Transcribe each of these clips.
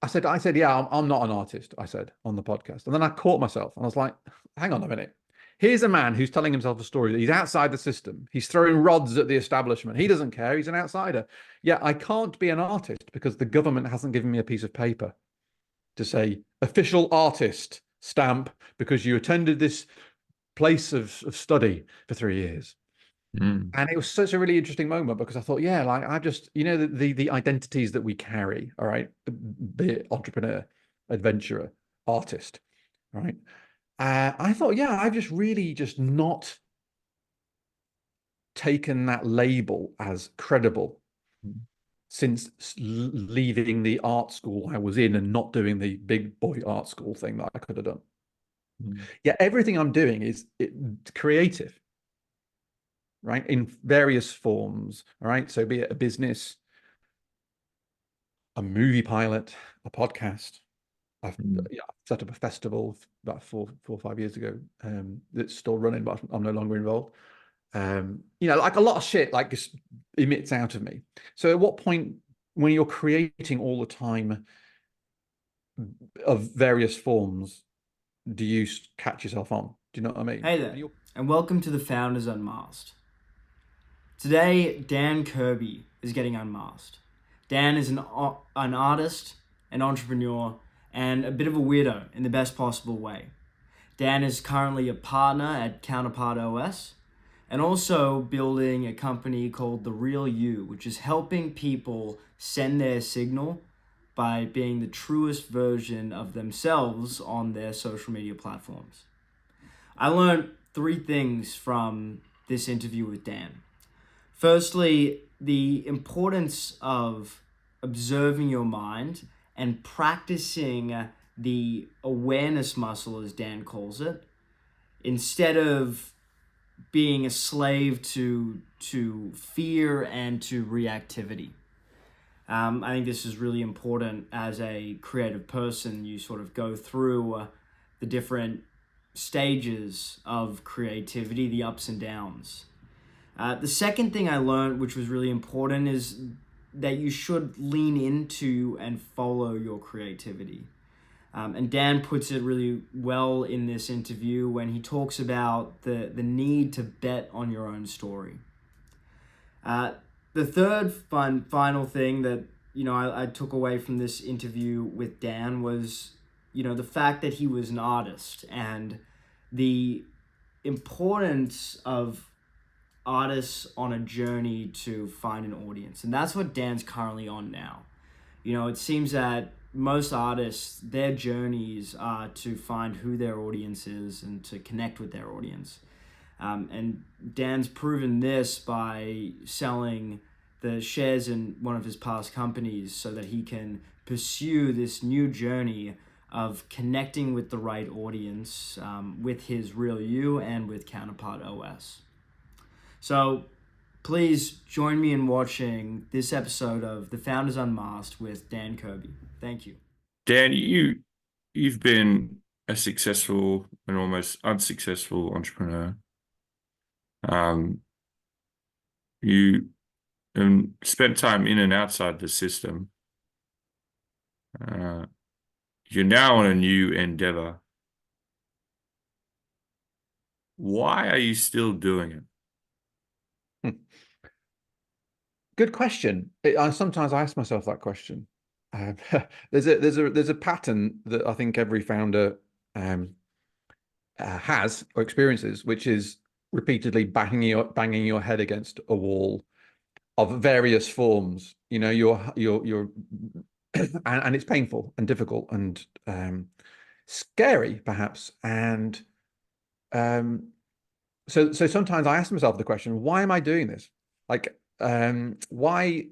I said, yeah, I'm not an artist, I said on the podcast. And then I caught myself and I was like, hang on a minute. Here's a man who's telling himself a story that he's outside the system. He's throwing rods at the establishment. He doesn't care. He's an outsider. Yeah, I can't be an artist because the government hasn't given me a piece of paper to say official artist stamp because you attended this place of study for 3 years. Mm. And it was such a really interesting moment because I thought, yeah, like I just, the identities that we carry, all right, be it entrepreneur, adventurer, artist, right? I thought, yeah, I've just really just not taken that label as credible since leaving the art school I was in and not doing the big boy art school thing that I could have done. Mm. Yeah, everything I'm doing is creative, right? In various forms, all right? So be it a business, a movie pilot, a podcast. I've Mm. yeah, set up a festival about 4 or 5 years ago that's still running, but I'm no longer involved. Like a lot of shit like just emits out of me. So at what point when you're creating all the time of various forms do you catch yourself on? Do you know what I mean? Hey there, and welcome to the Founders Unmasked. Today, Dan Kirby is getting unmasked. Dan is an artist, an entrepreneur, and a bit of a weirdo in the best possible way. Dan is currently a partner at Counterpart OS and also building a company called The Real You, which is helping people send their signal by being the truest version of themselves on their social media platforms. I learned three things from this interview with Dan. Firstly, the importance of observing your mind and practicing the awareness muscle, as Dan calls it, instead of being a slave to fear and to reactivity. I think this is really important as a creative person. You sort of go through the different stages of creativity, the ups and downs. The second thing I learned, which was really important, is that you should lean into and follow your creativity. And Dan puts it really well in this interview when he talks about the need to bet on your own story. The third final thing that I took away from this interview with Dan was the fact that he was an artist and the importance of artists on a journey to find an audience. And that's what Dan's currently on now. It seems that most artists, their journeys are to find who their audience is and to connect with their audience. And Dan's proven this by selling the shares in one of his past companies so that he can pursue this new journey of connecting with the right audience with his Real You and with Counterpart OS. So please join me in watching this episode of The Founders Unmasked with Dan Kirby. Thank you. Dan, you've been a successful and almost unsuccessful entrepreneur. You spent time in and outside the system. You're now on a new endeavor. Why are you still doing it? Good question. Sometimes I ask myself that question. There's a pattern that I think every founder has or experiences, which is repeatedly banging your head against a wall of various forms. You're and it's painful and difficult and scary, perhaps. And so sometimes I ask myself the question, why am I doing this? Like, why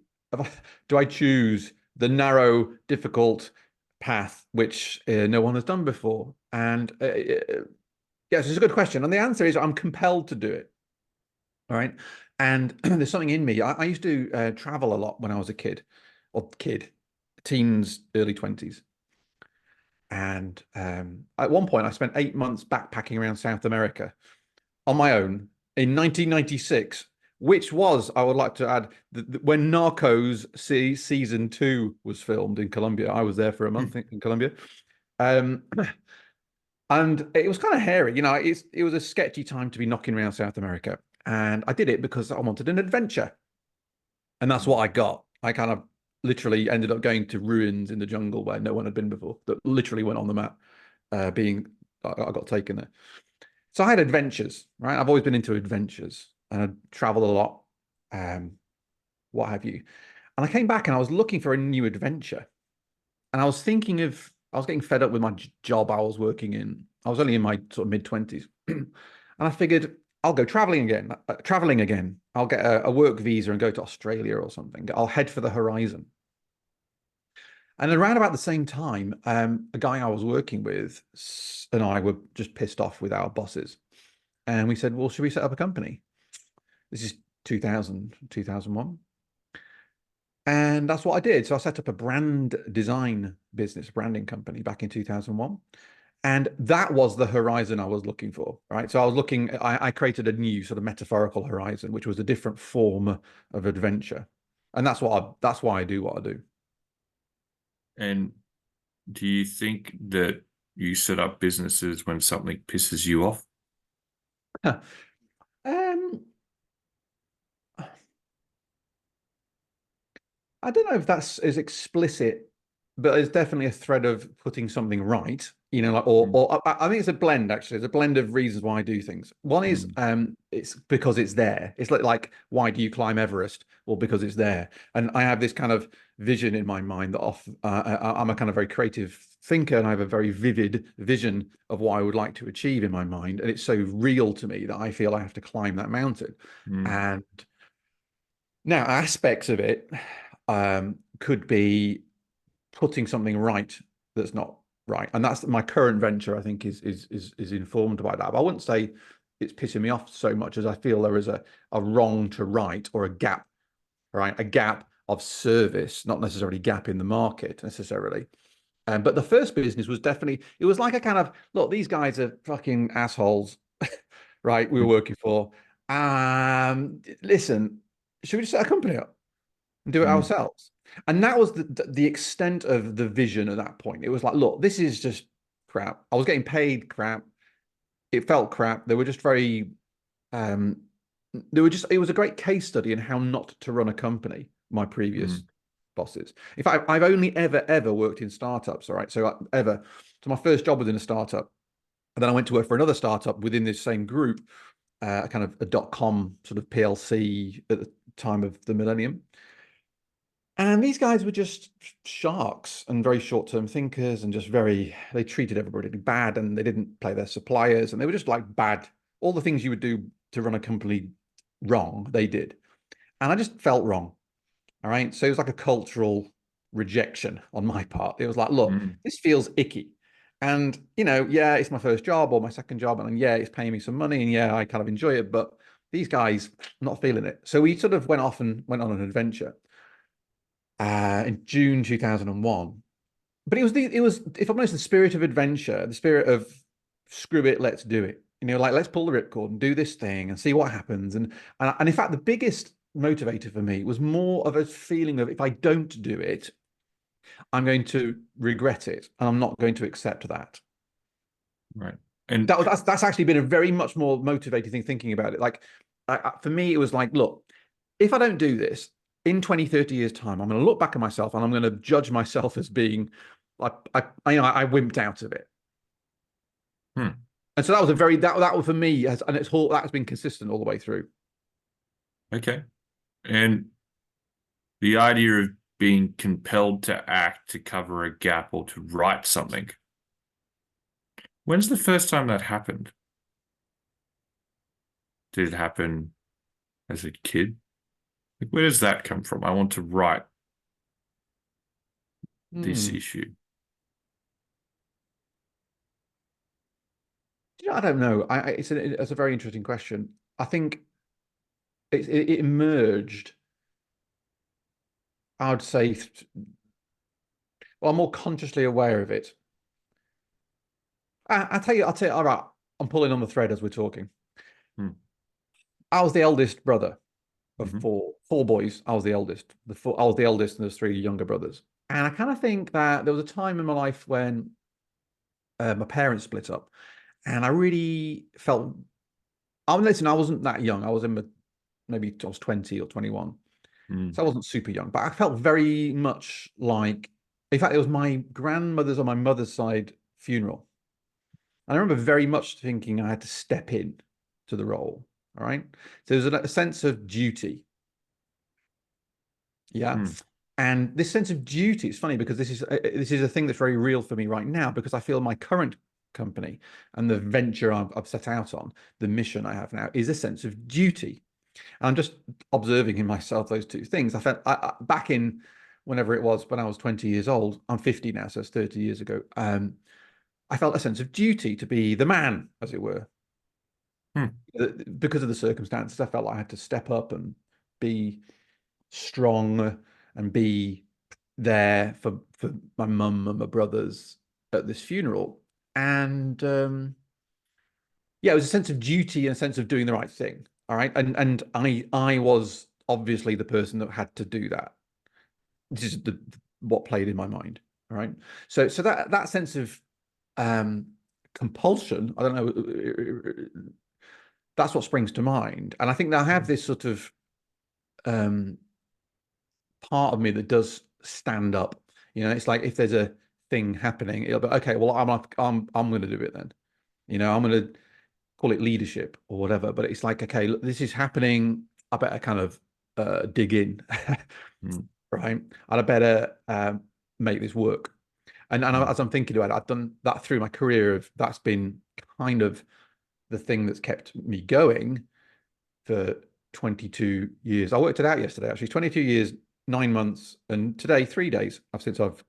do I choose the narrow, difficult path which no one has done before? And yes, it's a good question. And the answer is I'm compelled to do it. All right. And there's something in me. I used to travel a lot when I was a kid, teens, early 20s. And at one point, I spent 8 months backpacking around South America on my own in 1996 which was, I would like to add, when Narcos season 2 was filmed in Colombia. I was there for a month in Colombia. And it was kind of hairy. You know, it was a sketchy time to be knocking around South America. And I did it because I wanted an adventure. And that's what I got. I kind of literally ended up going to ruins in the jungle where no one had been before, that literally went on the map, I got taken there. So I had adventures, right? I've always been into adventures and I'd traveled a lot, what have you. And I came back and I was looking for a new adventure. And I was getting fed up with my job I was working in. I was only in my sort of mid-20s. And I figured I'll go traveling again. I'll get a work visa and go to Australia or something. I'll head for the horizon. And around about the same time, a guy I was working with and I were just pissed off with our bosses. And we said, well, should we set up a company? This is 2001. And that's what I did. So I set up a brand design business, branding company back in 2001. And that was the horizon I was looking for, right? So I created a new sort of metaphorical horizon, which was a different form of adventure. And that's why I do what I do. And do you think that you set up businesses when something pisses you off? I don't know if that's as explicit, but it's definitely a thread of putting something right, you know, like, or I think it's a blend, actually. It's a blend of reasons why I do things. One is it's because it's there. It's like why do you climb Everest? Well, because it's there. And I have this kind of vision in my mind that I'm a kind of very creative thinker, and I have a very vivid vision of what I would like to achieve in my mind. And it's so real to me that I feel I have to climb that mountain. And now aspects of it could be putting something right that's not right, and that's my current venture. I think is informed by that. But I wouldn't say it's pissing me off so much as I feel there is a wrong to right, or a gap, right? A gap of service, not necessarily gap in the market necessarily. But the first business was definitely, it was like a kind of, look, these guys are fucking assholes, right? We were working for. Listen, should we just set a company up and do it ourselves? And that was the extent of the vision at that point. It was like, look, this is just crap. I was getting paid crap. It felt crap. They were just very, it was a great case study in how not to run a company, my previous bosses. In fact, I've only ever worked in startups, all right? So my first job was in a startup. And then I went to work for another startup within this same group, kind of a .com sort of PLC at the time of the millennium. And these guys were just sharks and very short-term thinkers, and just they treated everybody bad, and they didn't play their suppliers, and they were just like bad. All the things you would do to run a company wrong, they did. And I just felt wrong. All right. So it was like a cultural rejection on my part. It was like, look, this feels icky. And, you know, yeah, it's my first job or my second job. And yeah, it's paying me some money. And yeah, I kind of enjoy it. But these guys, I'm not feeling it. So we sort of went on an adventure in June 2001. But it was, if I'm honest, the spirit of adventure, the spirit of screw it, let's do it. You know, like, let's pull the ripcord and do this thing and see what happens. And in fact, the biggest motivator for me was more of a feeling of, if I don't do it, I'm going to regret it, and I'm not going to accept that. Right. And that's actually been a very much more motivating thing, thinking about it. Like, for me, it was like, look, if I don't do this in 20, 30 years time, I'm going to look back at myself and I'm going to judge myself as being like, I wimped out of it. And so that was that was for me, that's been consistent all the way through. Okay. And the idea of being compelled to act to cover a gap or to write something, when's the first time that happened? Did it happen as a kid? Like, where does that come from? I want to write this issue. I don't know. It's a very interesting question. I think it emerged, I would say, well, I'm more consciously aware of it. I'll tell you, all right, I'm pulling on the thread as we're talking. I was the eldest brother. of Mhm. four boys. I was the eldest. I was the eldest, and there's three younger brothers. And I kind of think that there was a time in my life when my parents split up, and I really felt. Listen, I wasn't that young. I was maybe I was 20 or 21, Mm. so I wasn't super young. But I felt very much like, in fact, it was my grandmother's on my mother's side funeral. And I remember very much thinking I had to step in to the role. All right. So there's a sense of duty. Yeah. Mm. And this sense of duty, it's funny because this is a thing that's very real for me right now, because I feel my current company and the venture I've set out on, the mission I have now, is a sense of duty. And I'm just observing in myself those two things. I felt back in whenever it was when I was 20 years old. I'm 50 now, so it's 30 years ago. I felt a sense of duty to be the man, as it were. Hmm. Because of the circumstances, I felt like I had to step up and be strong and be there for my mum and my brothers at this funeral. And yeah, it was a sense of duty and a sense of doing the right thing. All right. And I was obviously the person that had to do that. This is what played in my mind. All right. So that sense of compulsion, I don't know, that's what springs to mind. And I think that I have this sort of um part of me that does stand up. It's like if there's a thing happening, it'll be okay, well, I'm going to do it then. I'm going to call it leadership or whatever, but it's like, okay, look, this is happening. I better kind of dig in, Mm. right? And I better make this work. And Mm. as I'm thinking about it, I've done that through my career. That's been kind of the thing that's kept me going for 22 years. I worked it out yesterday, actually. 22 years, 9 months, and today 3 days since I've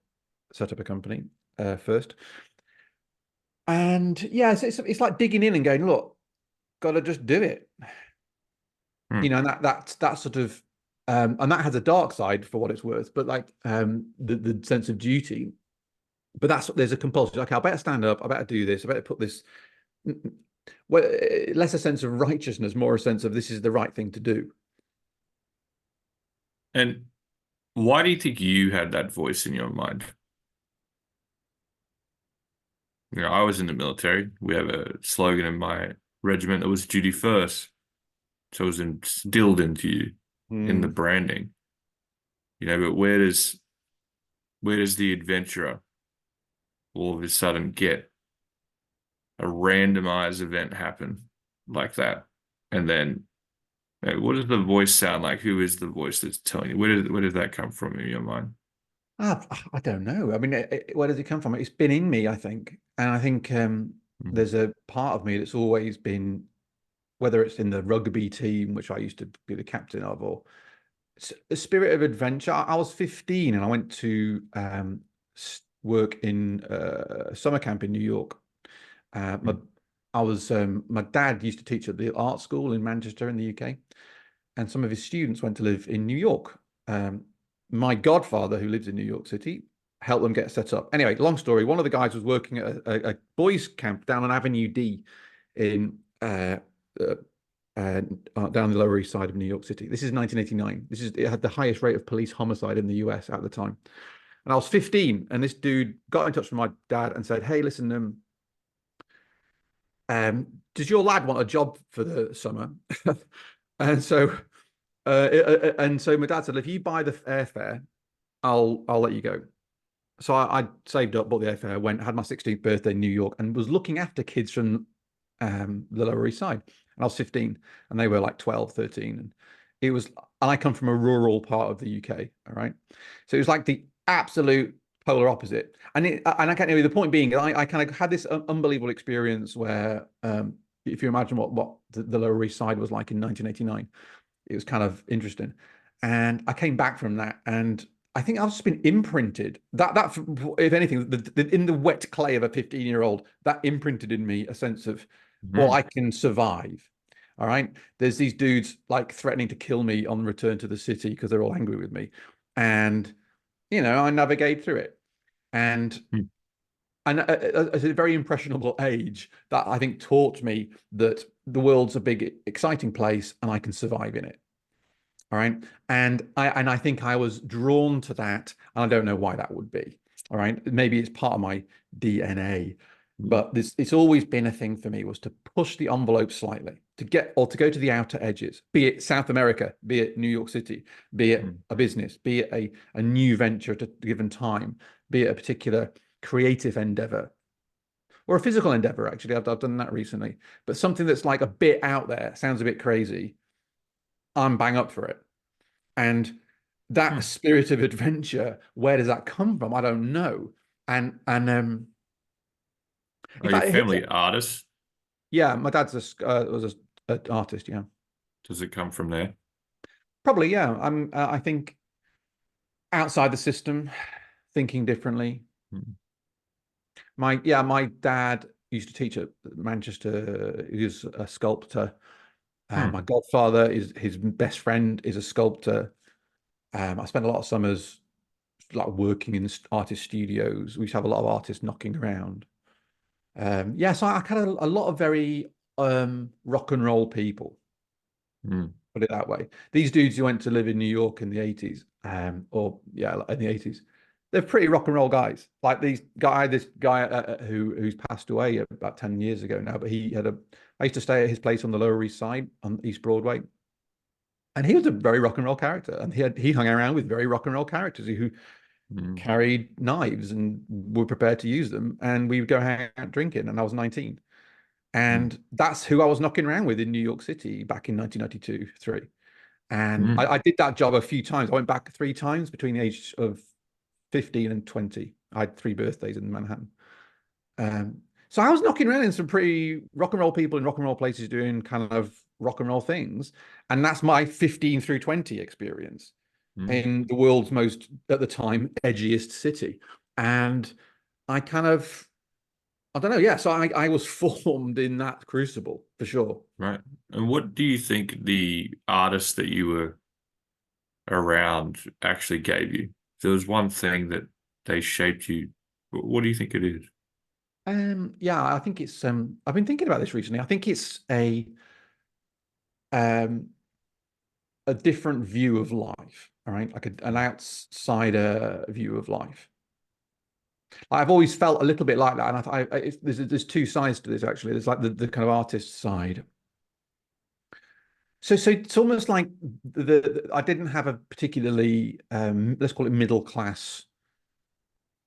set up a company first. And yeah, it's like digging in and going, look, gotta just do it. Mm. And that's sort of and that has a dark side for what it's worth, but like the sense of duty. But there's a compulsion. Okay, I better stand up, I better do this, I better put this, well, less a sense of righteousness, more a sense of this is the right thing to do. And why do you think you had that voice in your mind? I was in the military. We have a slogan in my regiment that was duty first. So it was instilled into you in the Mm. branding. But where does the adventurer all of a sudden get a randomized event happen like that? And then what does the voice sound like? Who is the voice that's telling you? Where did that come from in your mind? I don't know. I mean, where does it come from? It's been in me, I think. And I think Mhm. there's a part of me that's always been, whether it's in the rugby team, which I used to be the captain of, or a spirit of adventure. I was 15 and I went to work in a summer camp in New York. Uh, my, Mm. my dad used to teach at the art school in Manchester in the UK, and some of his students went to live in New York. My godfather, who lives in New York City, helped them get set up. Anyway, long story. One of the guys was working at a boys' camp down on Avenue D in uh, down the Lower East Side of New York City. This is 1989. It had the highest rate of police homicide in the US at the time. And I was 15, and this dude got in touch with my dad and said, "Hey, listen, does your lad want a job for the summer?" And so, my dad said, "If you buy the airfare, I'll let you go." So I saved up, bought the airfare, went, had my 16th birthday in New York, and was looking after kids from the Lower East Side. And I was 15, and they were like 12, 13. And I come from a rural part of the UK. All right. So it was like the absolute polar opposite. And I can't know, the point being, I kind of had this unbelievable experience where, if you imagine what the Lower East Side was like in 1989, it was kind of interesting. And I came back from that, and I think I've just been imprinted that if anything, in the wet clay of a 15-year-old, that imprinted in me a sense of, well, Mhm. I can survive. All right. There's these dudes like threatening to kill me on return to the city because they're all angry with me. And, I navigate through it. And Mm. at a very impressionable age, that I think taught me that the world's a big, exciting place and I can survive in it. All right. And I think I was drawn to that. And I don't know why that would be. All right. Maybe it's part of my DNA. But it's always been a thing for me, was to push the envelope slightly, to go to the outer edges, be it South America, be it New York City, be it a business, be it a new venture at a given time, be it a particular creative endeavor or a physical endeavor. Actually, I've done that recently, but something that's like a bit out there, sounds a bit crazy. I'm bang up for it. And that spirit of adventure, where does that come from? I don't know. And in Are your fact, family artists? yeah, my dad's was an artist. Yeah, Does it come from there? probably. Yeah, I think outside the system, thinking differently. My dad used to teach at Manchester. He was a sculptor. My godfather is his best friend is a sculptor. I spent a lot of summers like working in artist studios. We used to have a lot of artists knocking around. Yeah, so I kind of a lot of very rock and roll people, put it that way. These dudes who went to live in New York in the 80s, or yeah, in the 80s, they're pretty rock and roll guys. Like this guy who's passed away about 10 years ago now, but I used to stay at his place on the Lower East Side on East Broadway. And he was a very rock and roll character, and he hung around with very rock and roll characters who carried knives and were prepared to use them. And we would go hang out drinking, and I was 19. And that's who I was knocking around with in New York City back in 1992, 3. And I did that job a few times. I went back 3 times between the age of 15 and 20. I had 3 birthdays in Manhattan. So I was knocking around in some pretty rock and roll people in rock and roll places doing kind of rock and roll things. And that's my 15 through 20 experience in the world's most, at the time, edgiest city. And I don't know. Yeah. So I was formed in that crucible for sure. Right. And what do you think the artists that you were around actually gave you? If there was one thing that they shaped you, what do you think it is? Yeah, I think it's I've been thinking about this recently. I think it's a different view of life, all right? Like an outsider view of life. I've always felt a little bit like that, and there's 2 sides to this actually. There's like the kind of artist side. So it's almost like I didn't have a particularly let's call it middle class.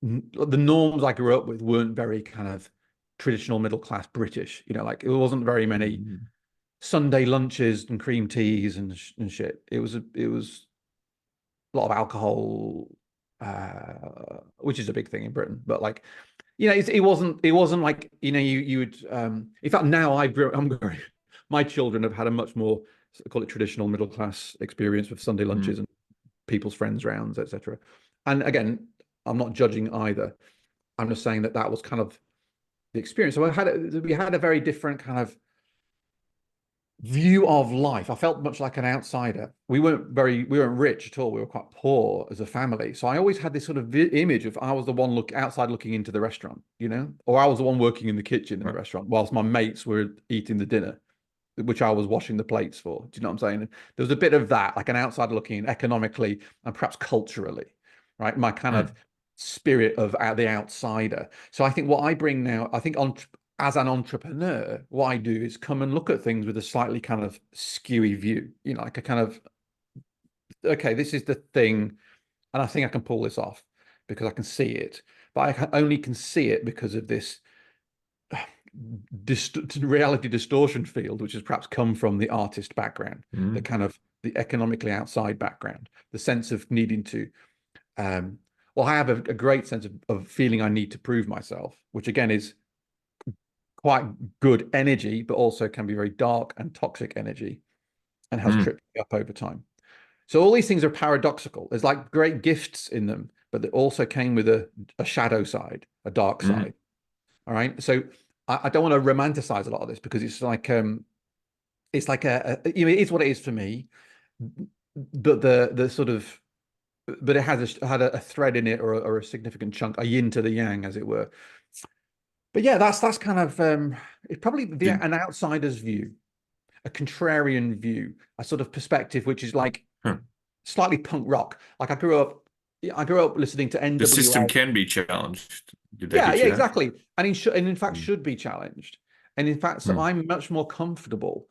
The norms I grew up with weren't very kind of traditional middle class British. Like it wasn't very many Sunday lunches and cream teas and shit. It was a lot of alcohol, which is a big thing in Britain. But like, it wasn't like you would. In fact, now my children have had a much more, call it traditional middle class experience with Sunday lunches and people's friends rounds, etc. And again, I'm not judging either. I'm just saying that was kind of the experience. So we had a very different kind of view of life. I felt much like an outsider. We weren't rich at all. We were quite poor as a family. So I always had this sort of image of I was the one outside looking into the restaurant, or I was the one working in the kitchen in the restaurant whilst my mates were eating the dinner, which I was washing the plates for. Do you know what I'm saying? There was a bit of that, like an outsider looking in economically and perhaps culturally, right? My kind of spirit of the outsider. So I think what I bring now, I think as an entrepreneur, what I do is come and look at things with a slightly kind of skewy view, like a kind of, okay, this is the thing, and I think I can pull this off because I can see it, but I only can see it because of this reality distortion field, which has perhaps come from the artist background, the kind of the economically outside background, the sense of needing to, well, I have a great sense of feeling I need to prove myself, which again is quite good energy, but also can be very dark and toxic energy and has tripped me up over time. So all these things are paradoxical. There's like great gifts in them, but they also came with a shadow side, a dark side. All right. So I don't want to romanticize a lot of this because it's like it is what it is for me. But the sort of, but it had a thread in it or a significant chunk, a yin to the yang, as it were. But yeah, that's kind of it's probably an outsider's view, a contrarian view, a sort of perspective which is like Huh. slightly punk rock. Like I grew up listening to The system NWA. can be challenged. Did they Yeah, teach yeah, you that? exactly. And in fact Mm. should be challenged. And in fact, so Mm. I'm much more comfortable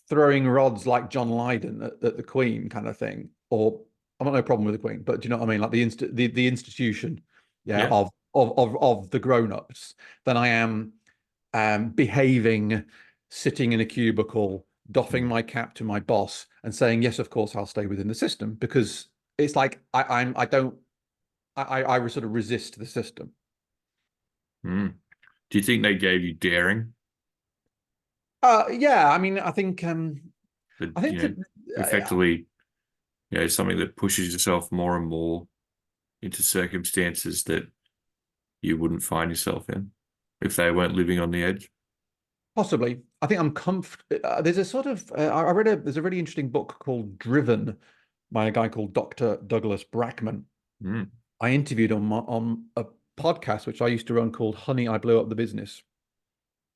throwing rods like John Lydon at the Queen kind of thing. Or I've got no problem with the Queen, but do you know what I mean? Like the institution, yeah, Yeah. of the grown-ups than I am behaving, sitting in a cubicle, doffing Mm. my cap to my boss and saying, yes, of course, I'll stay within the system, because it's like I sort of resist the system. Mm. Do you think they gave you daring? Yeah, I mean, That, I think that effectively, something that pushes yourself more and more into circumstances that you wouldn't find yourself in if they weren't living on the edge? possibly. I think I'm comfortable. There's a sort of there's a really interesting book called Driven by a guy called Dr. Douglas Brackman. Mm. I interviewed on a podcast which I used to run called Honey, I Blew Up the Business.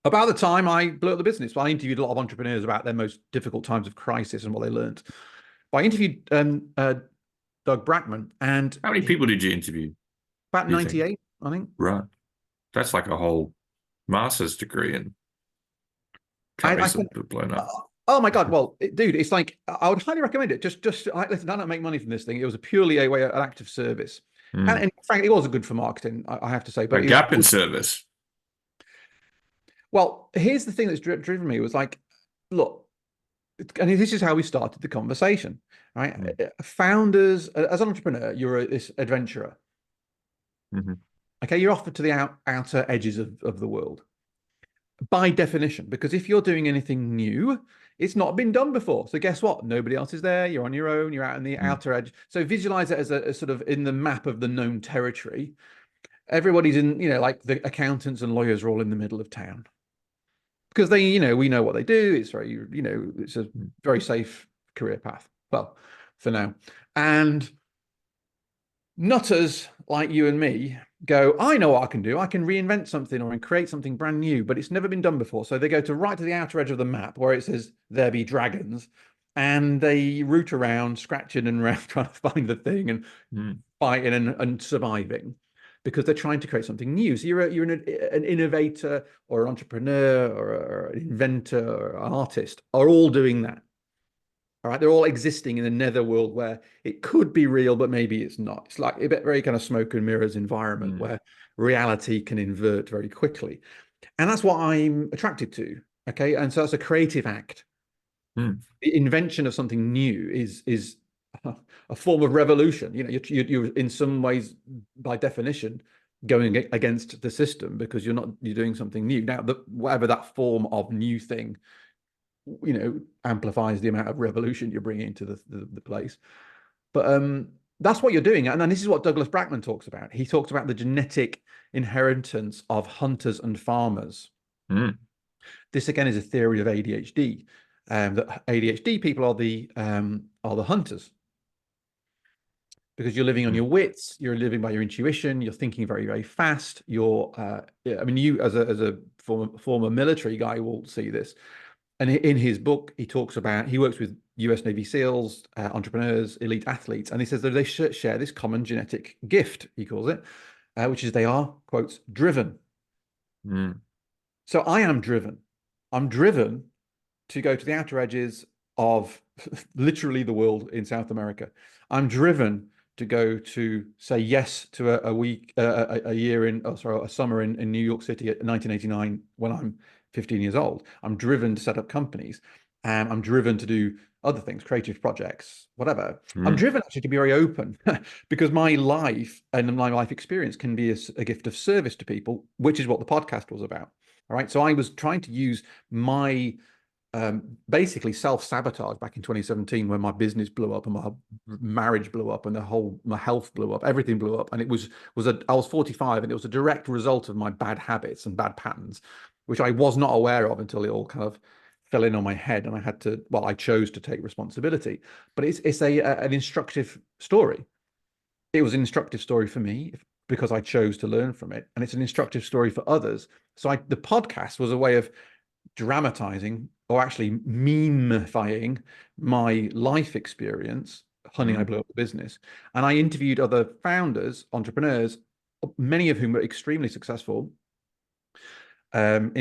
About the time I blew up the business, I interviewed a lot of entrepreneurs about their most difficult times of crisis and what they learned. But I interviewed Doug Brackman, and How many people did you interview, about do you think? 98, I think. Right. That's like a whole master's degree in I companies that think, have blown up. oh my God, well, dude, it's like, I would highly recommend it. Listen, I don't make money from this thing. It was purely an act of service. Mm. And frankly, it was good for marketing, I have to say. A But gap in service. well, here's the thing that's driven me was like, look, and this is how we started the conversation, right? Founders, as an entrepreneur, you're this adventurer. Mm-hmm. Okay, you're offered to the outer edges of the world by definition, because if you're doing anything new, it's not been done before. So guess what? Nobody else is there. You're on your own. You're out in the outer edge. So visualize it as a sort of in the map of the known territory. Everybody's in, like the accountants and lawyers are all in the middle of town because they, we know what they do. It's very, it's a very safe career path. Well, for now. And nutters like you and me go, I know what I can do. I can reinvent something or create something brand new, but it's never been done before. So they go to the outer edge of the map where it says there be dragons, and they root around, scratching and around, trying to find the thing and fighting and surviving, because they're trying to create something new. So you're an innovator or an entrepreneur or an inventor or an artist are all doing that. All right, they're all existing in a netherworld where it could be real, but maybe it's not. It's like a bit very kind of smoke and mirrors environment where reality can invert very quickly. And that's what I'm attracted to. Okay. And so that's a creative act. The invention of something new is a form of revolution. You're in some ways, by definition, going against the system because you're doing something new. Now, whatever that form of new thing amplifies the amount of revolution you're bringing into the place. But that's what you're doing. And then this is what Douglas Brackman talks about. He talks about the genetic inheritance of hunters and farmers. This again is a theory of ADHD. That ADHD people are the hunters, because you're living on your wits, you're living by your intuition, you're thinking very, very fast. You as a former military guy will see this. And in his book, he talks about, he works with US Navy SEALs, entrepreneurs, elite athletes, and he says that they share this common genetic gift, he calls it, which is they are, quotes, driven. So I am driven. I'm driven to go to the outer edges of literally the world in South America. I'm driven to go to say yes to a summer in New York City at 1989 when I'm 15 years old. I'm driven to set up companies, and I'm driven to do other things, creative projects, whatever. I'm driven actually to be very open because my life and my life experience can be a gift of service to people, which is what the podcast was about. All right. So I was trying to use my basically self-sabotage back in 2017 when my business blew up and my marriage blew up and my health blew up, everything blew up. And I was 45, and it was a direct result of my bad habits and bad patterns, which I was not aware of until it all kind of fell in on my head. And I chose to take responsibility. But it's an instructive story. It was an instructive story for me because I chose to learn from it. And it's an instructive story for others. So the podcast was a way of dramatizing or actually memifying my life experience. Honey, I blew up the business. And I interviewed other founders, entrepreneurs, many of whom were extremely successful, from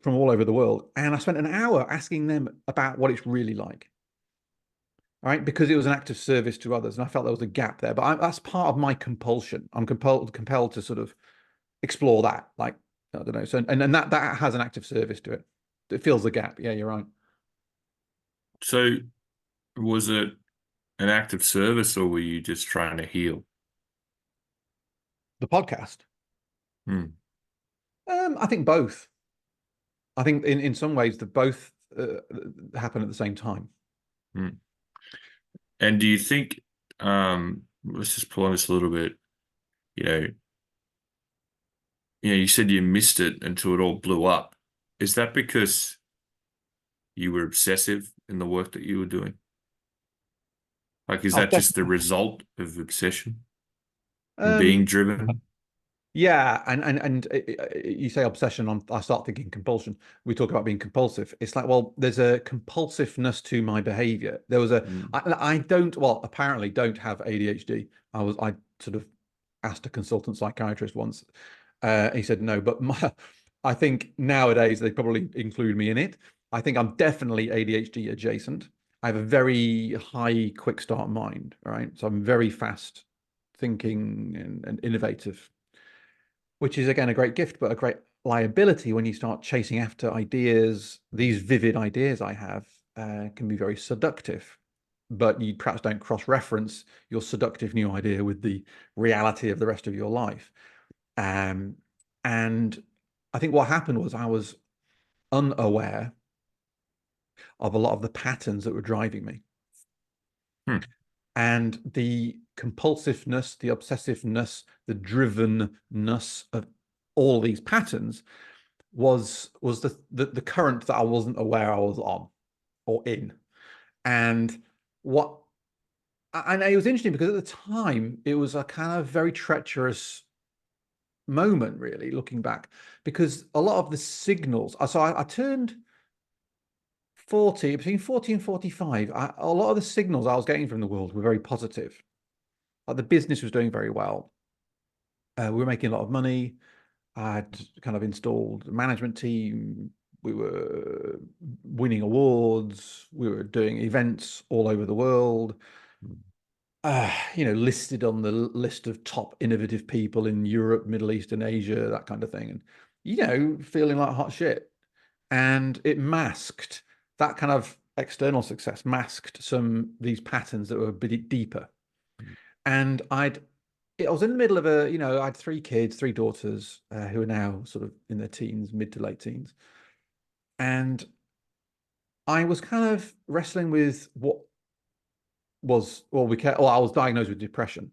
all over the world. And I spent an hour asking them about what it's really like. All right, because it was an act of service to others, and I felt there was a gap there. But that's part of my compulsion. I'm compelled to sort of explore that. Like, I don't know. So, and that has an act of service to it. It fills the gap. Yeah, you're right. So was it an act of service, or were you just trying to heal? The podcast. Hmm. I think both. I think in some ways, the both happen at the same time. Hmm. And do you think, let's just pull on this a little bit, you said you missed it until it all blew up. Is that because you were obsessive in the work that you were doing? Like, is that just the result of obsession and being driven? Yeah, and you say obsession. I start thinking compulsion. We talk about being compulsive. It's like, well, there's a compulsiveness to my behavior. There was I don't, well, apparently don't have ADHD. I sort of asked a consultant psychiatrist once. He said no, but I think nowadays they probably include me in it. I think I'm definitely ADHD adjacent. I have a very high quick start mind, right? So I'm very fast thinking and innovative, which is again a great gift, but a great liability when you start chasing after ideas. These vivid ideas I have can be very seductive, but you perhaps don't cross-reference your seductive new idea with the reality of the rest of your life. And I think what happened was I was unaware of a lot of the patterns that were driving me. And the compulsiveness, the obsessiveness, the drivenness of all these patterns was the current that I wasn't aware I was on or in. And it was interesting because at the time it was a kind of very treacherous moment, really, looking back, because a lot of the signals. So I turned 40, between 40 and 45. A lot of the signals I was getting from the world were very positive. Like the business was doing very well. We were making a lot of money. I'd kind of installed a management team. We were winning awards. We were doing events all over the world. Listed on the list of top innovative people in Europe, Middle East, and Asia, that kind of thing. And, feeling like hot shit. And it masked that kind of external success, masked these patterns that were a bit deeper. And I was in the middle of I had 3 kids, 3 daughters, who are now sort of in their teens, mid to late teens. And I was kind of wrestling with what was, I was diagnosed with depression.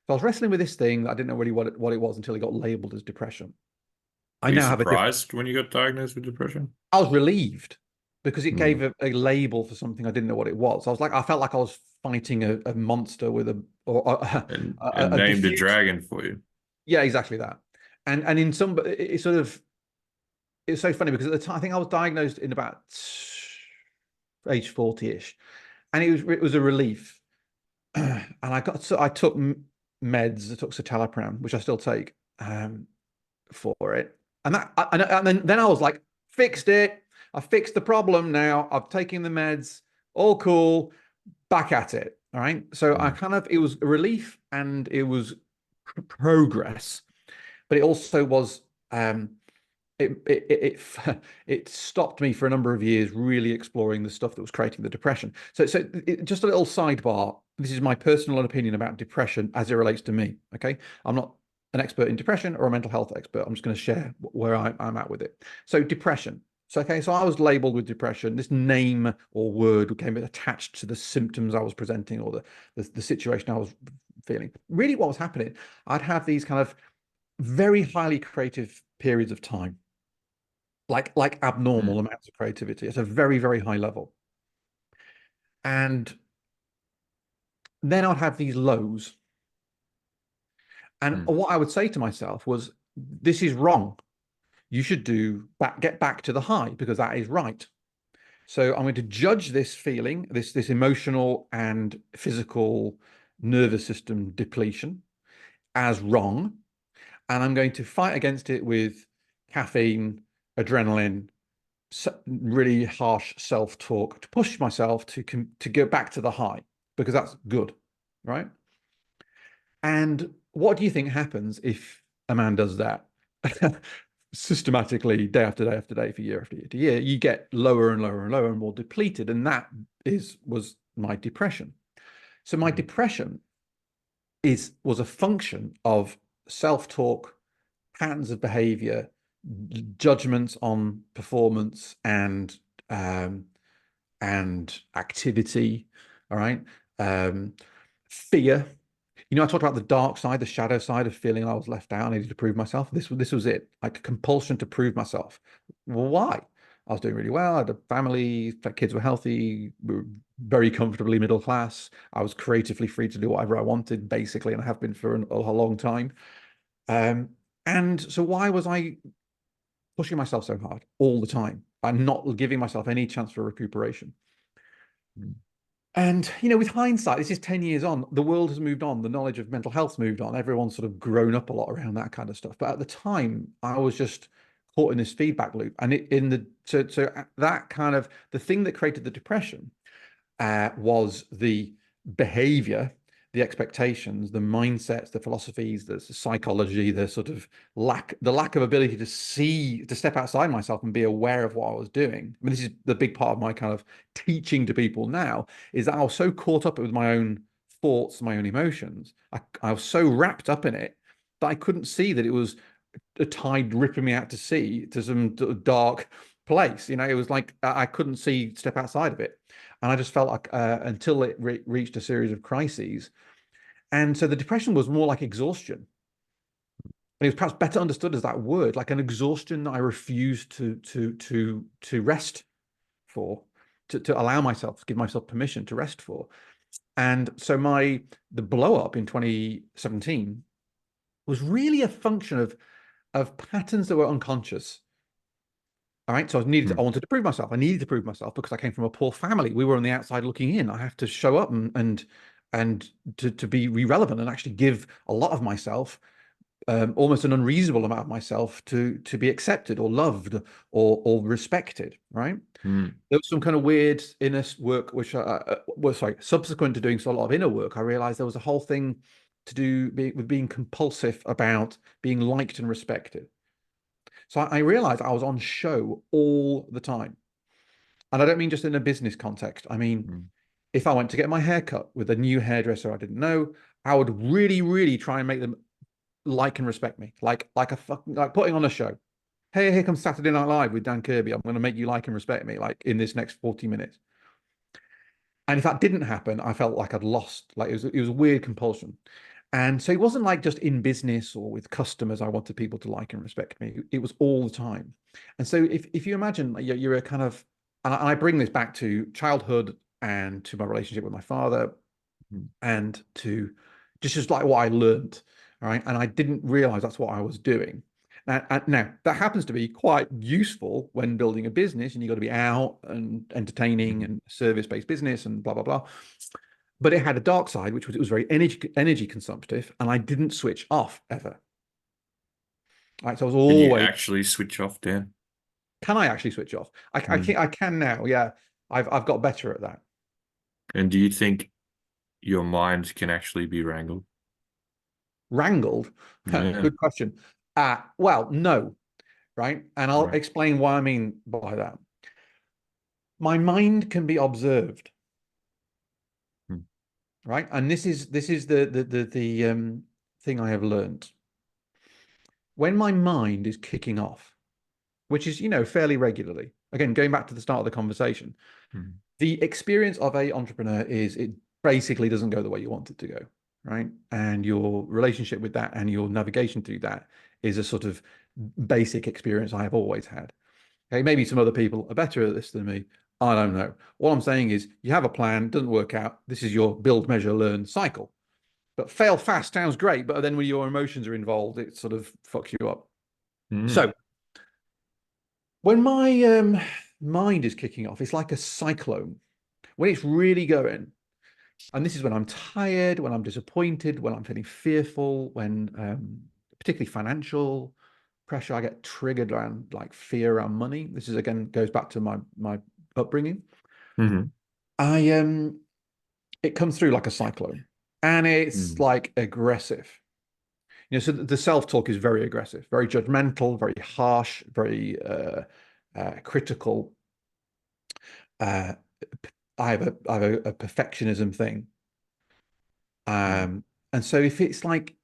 So I was wrestling with this thing that I didn't know really what it was until it got labeled as depression. Were you surprised when you got diagnosed with depression? I was relieved because it gave a label for something I didn't know what it was. I felt like I was fighting a monster with and named a dragon for you. Yeah, exactly that. And in some, it's so funny because at the time I think I was diagnosed in about age 40-ish, and it was a relief. And I took meds. I took citalopram, which I still take for it. And then I was like, fixed it. I fixed the problem now. I've taken the meds. All cool. Back at it. All right. So it was a relief and it was progress, but it also was, it stopped me for a number of years really exploring the stuff that was creating the depression. So just a little sidebar. This is my personal opinion about depression as it relates to me. Okay. I'm not an expert in depression or a mental health expert. I'm just going to share where I'm at with it. So depression. So I was labeled with depression. This name or word became attached to the symptoms I was presenting or the situation I was feeling. Really what was happening, I'd have these kind of very highly creative periods of time, like abnormal amounts of creativity at a very, very high level. And then I'd have these lows. And what I would say to myself was, this is wrong. you should get back to the high because that is right. So I'm going to judge this feeling, this emotional and physical nervous system depletion as wrong. And I'm going to fight against it with caffeine, adrenaline, really harsh self-talk to push myself to go back to the high because that's good, right? And what do you think happens if a man does that systematically, day after day after day, for year after year to year? You get lower and lower and lower and more depleted, and that was my depression. So my depression was a function of self-talk, patterns of behavior, judgments on performance and activity. All right. Fear. You know, I talked about the dark side, the shadow side of feeling I was left out. I needed to prove myself. This was it, like a compulsion to prove myself. Well, why? I was doing really well. I had a family, kids were healthy, we were very comfortably middle class. I was creatively free to do whatever I wanted, basically, and I have been for a long time. And so why was I pushing myself so hard all the time and not giving myself any chance for recuperation? And, you know, with hindsight, this is 10 years on, the world has moved on, the knowledge of mental health's moved on, everyone's sort of grown up a lot around that kind of stuff. But at the time, I was just caught in this feedback loop. And so that kind of, the thing that created the depression was the behavior, the expectations, the mindsets, the philosophies, the psychology, the sort of lack of ability to step outside myself and be aware of what I was doing. I mean, this is the big part of my kind of teaching to people now, is that I was so caught up with my own thoughts, my own emotions. I was so wrapped up in it that I couldn't see that it was a tide ripping me out to sea to some dark place. You know, it was like I couldn't step outside of it. And I just felt like until it reached a series of crises. And so the depression was more like exhaustion. And it was perhaps better understood as that word, like an exhaustion that I refused to rest for, to allow myself, to give myself permission to rest for. And so the blow up in 2017 was really a function of patterns that were unconscious. All right. So I wanted to prove myself. I needed to prove myself because I came from a poor family. We were on the outside looking in. I have to show up and to be relevant and actually give a lot of myself, almost an unreasonable amount of myself to be accepted or loved or respected. Right. There was some kind of weird inner work, which subsequent to doing a lot of inner work, I realized there was a whole thing to do with being compulsive about being liked and respected. So I realized I was on show all the time. And I don't mean just in a business context. I mean, if I went to get my hair cut with a new hairdresser I didn't know, I would really, really try and make them like and respect me, like putting on a show. Hey, here comes Saturday Night Live with Dan Kirby. I'm going to make you like and respect me, like in this next 40 minutes. And if that didn't happen, I felt like I'd lost, like it was a weird compulsion. And so it wasn't like just in business or with customers I wanted people to like and respect me. It was all the time. And so if you imagine you're a kind of, and I bring this back to childhood and to my relationship with my father and to just like what I learned, all right? And I didn't realize that's what I was doing. Now, that happens to be quite useful when building a business and you've got to be out and entertaining and service-based business and blah, blah, blah. But it had a dark side, which was it was very energy consumptive, and I didn't switch off ever. Right, so I was always. Can you actually switch off, Dan? Can I actually switch off? I can now. Yeah, I've got better at that. And do you think your mind can actually be wrangled? Wrangled? Yeah. Good question. Well, no, right? And I'll explain what I mean by that. My mind can be observed. Right, and this is the thing I have learned. When my mind is kicking off, which is fairly regularly, again going back to the start of the conversation, the experience of an entrepreneur is it basically doesn't go the way you want it to go, right? And your relationship with that and your navigation through that is a sort of basic experience I have always had. Okay, maybe some other people are better at this than me. I don't know. What I'm saying is you have a plan, doesn't work out. This is your build, measure, learn cycle. But fail fast sounds great, but then when your emotions are involved, it sort of fucks you up. So When my mind is kicking off, it's like a cyclone. When it's really going, and this is when I'm tired, when I'm disappointed, when I'm feeling fearful, when particularly financial pressure, I get triggered around like fear around money. This is again goes back to my upbringing. Mm-hmm. It comes through like a cyclone, and it's like aggressive. So the self-talk is very aggressive, very judgmental, very harsh, very critical. Uh, I have a perfectionism thing. And so if it's like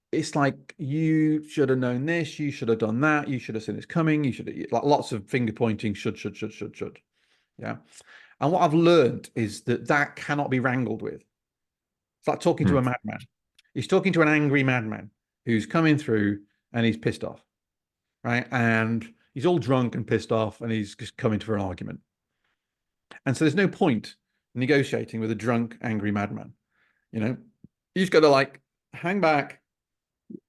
you should have known this, you should have done that, you should have seen this coming, you should have, like lots of finger pointing, should. Yeah. And what I've learned is that cannot be wrangled with. It's like talking to a madman. He's talking to an angry madman who's coming through and he's pissed off, right? And he's all drunk and pissed off and he's just coming for an argument. And so there's no point negotiating with a drunk, angry madman. You just got to like hang back,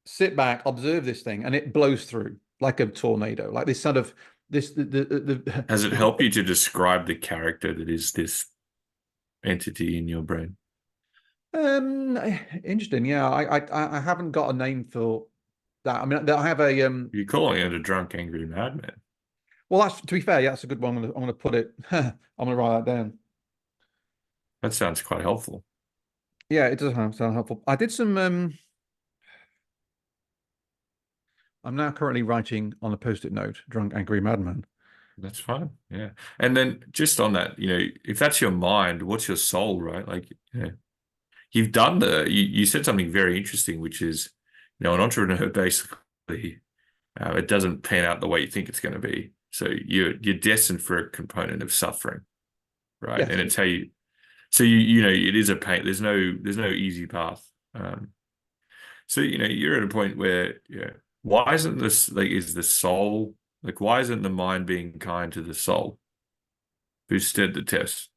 sit back, observe this thing, and it blows through like a tornado, like this sort of this. Has it helped you to describe the character that is this entity in your brain? Interesting. Yeah, I haven't got a name for that. I mean, I have a You're calling it a drunk, angry madman. Well, that's to be fair. Yeah, that's a good one. I'm gonna put it. I'm gonna write that down. That sounds quite helpful. Yeah, it does sound helpful. I did some. I'm now currently writing on a post-it note, "Drunk, angry madman." That's fine. Yeah. And then just on that, if that's your mind, what's your soul, right? Like, you've done you said something very interesting, which is, an entrepreneur basically, it doesn't pan out the way you think it's going to be. So you're destined for a component of suffering, right? Yes. And it's how so it is a pain. There's no easy path. So you're at a point where, why isn't this is the soul, why isn't the mind being kind to the soul who stood the test?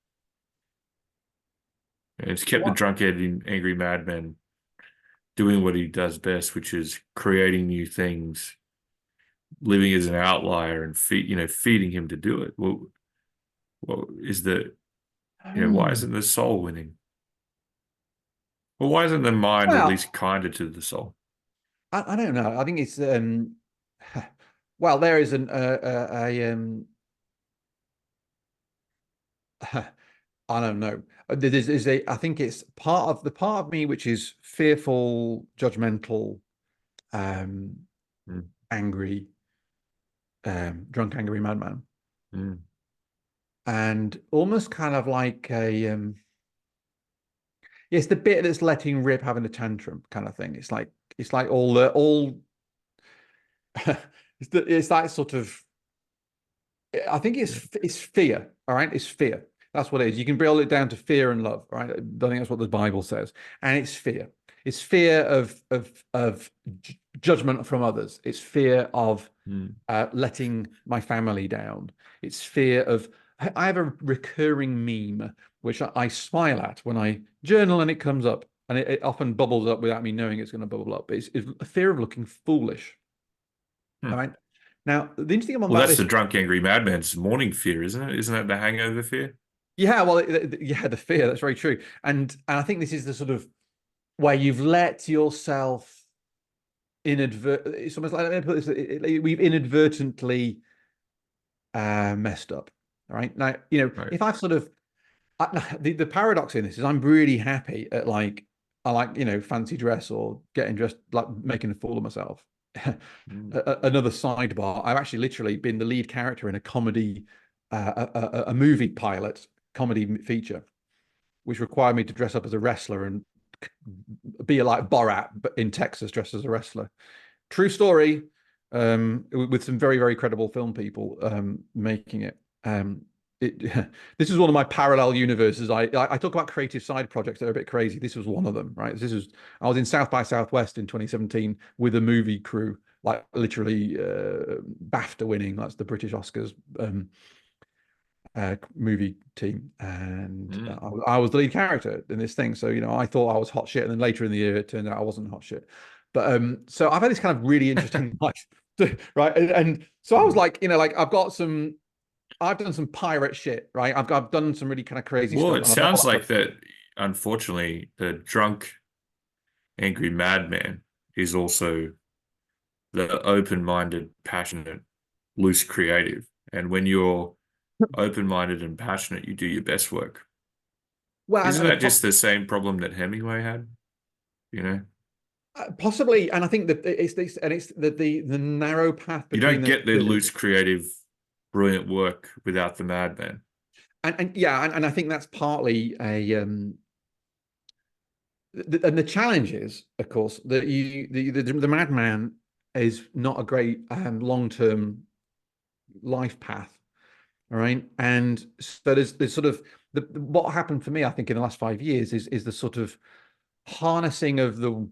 And it's kept the drunk, angry madman doing what he does best, which is creating new things, living as an outlier, and feeding him to do it. Well, is why isn't the soul winning? Well, why isn't the mind at least kinder to the soul? I don't know. I think it's well, there is I don't know. There's I think it's part of me which is fearful, judgmental, angry, drunk, angry madman, and almost kind of like a it's the bit that's letting rip, having a tantrum kind of thing. It's like all it's that sort of. I think it's fear. All right, it's fear. That's what it is. You can boil it down to fear and love, right? I think that's what the Bible says. And it's fear. It's fear of judgment from others. It's fear of letting my family down. It's fear of. I have a recurring meme which I smile at when I journal, and it comes up, and it often bubbles up without me knowing it's going to bubble up. It's a fear of looking foolish. All right. Now, the interesting thing about that's the drunk, angry madman's morning fear, isn't it? Isn't that the hangover fear? Yeah, well, the fear. That's very true. And I think this is the sort of where you've let yourself it's almost like, let me put this, we've inadvertently messed up. All right. Now, Right. if I've sort of the paradox in this is I'm really happy at I like fancy dress or getting dressed, like making a fool of myself. Another sidebar, I've actually literally been the lead character in a comedy a movie pilot comedy feature which required me to dress up as a wrestler and be like Borat but in Texas dressed as a wrestler. True story, with some very, very credible film people making it. This is one of my parallel universes. I talk about creative side projects that are a bit crazy. This was one of them, right? I was in South by Southwest in 2017 with a movie crew, like literally BAFTA winning. That's the British Oscars movie team, and I was the lead character in this thing. So I thought I was hot shit, and then later in the year it turned out I wasn't hot shit. But so I've had this kind of really interesting life, right? And so I was like, I've got some I've done some pirate shit, right? I've done some really kind of crazy Well, stuff. it And I've got a sounds lot like of, that, unfortunately, the drunk, angry madman is also the open-minded, passionate, loose creative. And when you're open-minded and passionate, you do your best work. well, Isn't and the that just the same problem that Hemingway had? You know, possibly, and I think that it's the narrow path you between don't those get the two. loose creative, brilliant work without the madman. And yeah, and I think that's partly a and the challenge is, of course, that the madman is not a great long-term life path. All right. And so there's sort of what happened for me, I think, in the last 5 years is the sort of harnessing of the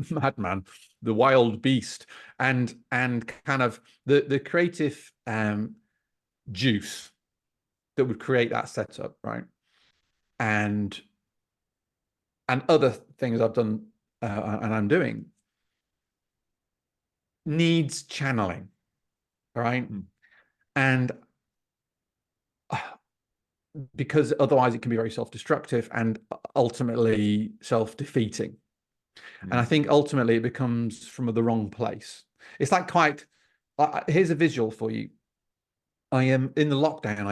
madman, the wild beast, and kind of the creative juice that would create that setup, right? And other things I've done and I'm doing needs channeling, right? Mm. And because otherwise it can be very self-destructive and ultimately self-defeating. And I Mm. think ultimately it becomes from the wrong place. It's like quite, here's a visual for you. I am in the lockdown.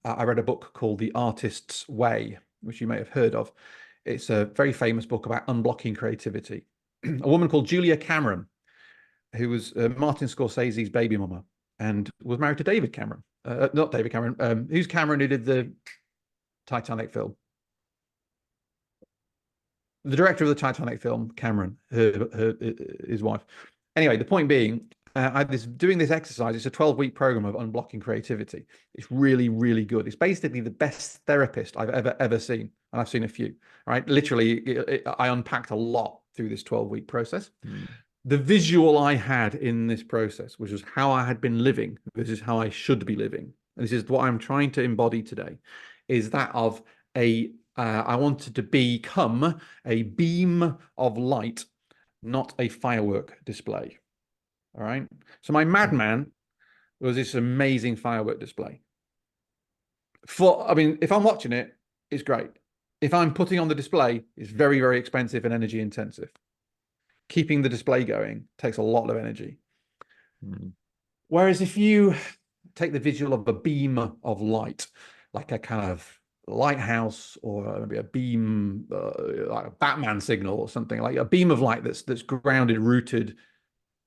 I read a book called The Artist's Way, which you may have heard of. It's a very famous book about unblocking creativity. A woman called Julia Cameron, who was Martin Scorsese's baby mama and was married to David Cameron. Not David Cameron. Who's Cameron who did the Titanic film? The director of the Titanic film, Cameron, his wife. Anyway, the point being, doing this exercise. It's a 12-week program of unblocking creativity. It's really, really good. It's basically the best therapist I've ever seen, and I've seen a few. Right, literally, I unpacked a lot through this 12-week process. Mm. The visual I had in this process, which was how I had been living, this is how I should be living, and this is what I'm trying to embody today, is that of I wanted to become a beam of light, not a firework display. All right. So my madman was this amazing firework display. I mean, if I'm watching it, it's great. If I'm putting on the display, it's very, very expensive and energy intensive. Keeping the display going takes a lot of energy. Mm. Whereas if you take the visual of a beam of light, like a kind of lighthouse or maybe a beam, like a Batman signal or something, like a beam of light that's grounded, rooted,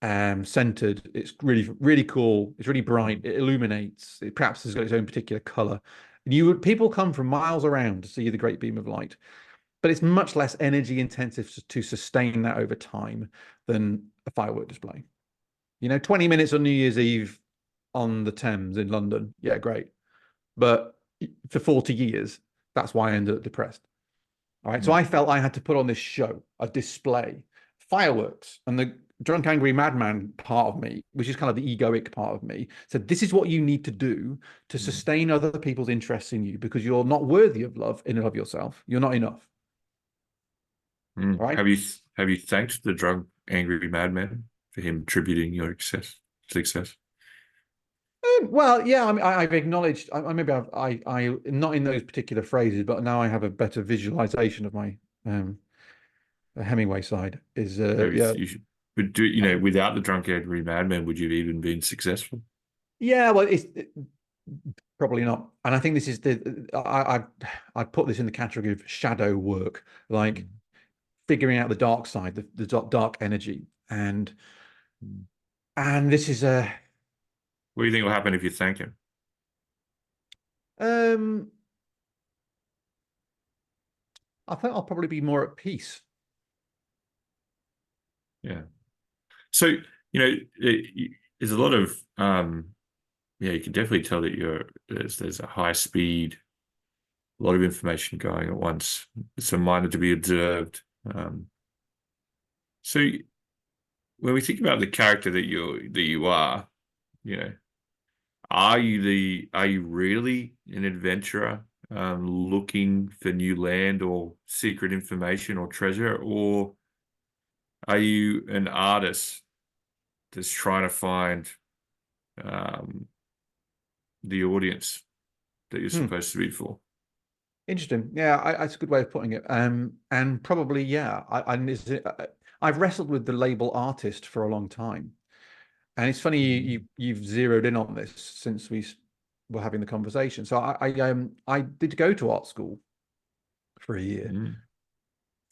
centered. It's really, really cool. It's really bright. It illuminates. It perhaps has got its own particular color. And people come from miles around to see the great beam of light, but it's much less energy intensive to sustain that over time than a firework display. 20 minutes on New Year's Eve on the Thames in London. Yeah, great. But for 40 years, that's why I ended up depressed. All right. So I felt I had to put on this show, a display, fireworks. And the drunk, angry madman part of me, which is kind of the egoic part of me, said, this is what you need to do to sustain other people's interests in you because you're not worthy of love in and of yourself. You're not enough. Mm. Right. Have you thanked the drunk, angry madman for him attributing your success? Well, yeah, I mean, I've acknowledged. Maybe I not in those particular phrases, but now I have a better visualization of my Hemingway side. Is yeah, You should, but without the drunk, angry madman, would you have even been successful? yeah. Well, probably not. And I think this is I put this in the category of shadow work, like figuring out the dark side, the dark energy, and this is a What do you think will happen if you thank him? um. I think I'll probably be more at peace. Yeah. So, there's a lot of you can definitely tell that there's a high speed, a lot of information going at once. It's a mind to be observed. So when we think about the character that you are, you know, are you really an adventurer looking for new land or secret information or treasure, or are you an artist that's trying to find the audience that you're supposed to be for? Interesting. Yeah, that's a good way of putting it. And probably, yeah, I've wrestled with the label artist for a long time. And it's funny you've zeroed in on this since we were having the conversation. So I did go to art school for a year,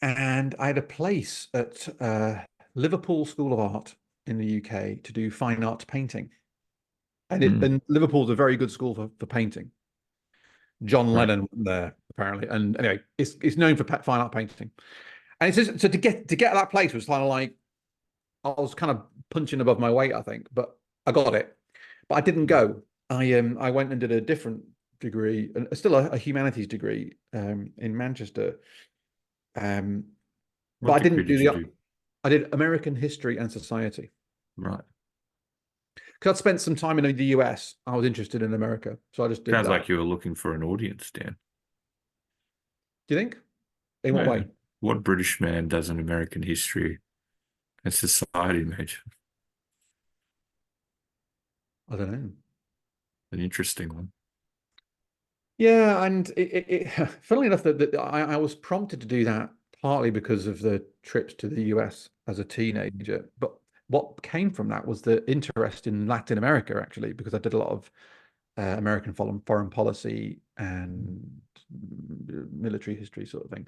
and I had a place at Liverpool School of Art in the UK to do fine art painting. And Liverpool's a very good school for painting. John Lennon went there apparently, and anyway, it's known for fine art painting. And it's just, so to get to that place was kind of like I was kind of punching above my weight, I think, but I got it. But I didn't go. I went and did a different degree, and still a humanities degree in Manchester. But I didn't do I did American history and society. Right. Because I'd spent some time in the US. I was interested in America, so I just did Sounds that. like you were looking for an audience, Dan. Do you think? In what way? What British man does an American history and society major? I don't know. An interesting one. Yeah, and funnily enough, that I was prompted to do that partly because of the trips to the US as a teenager. But what came from that was the interest in Latin America, actually, because I did a lot of American foreign policy and military history sort of thing.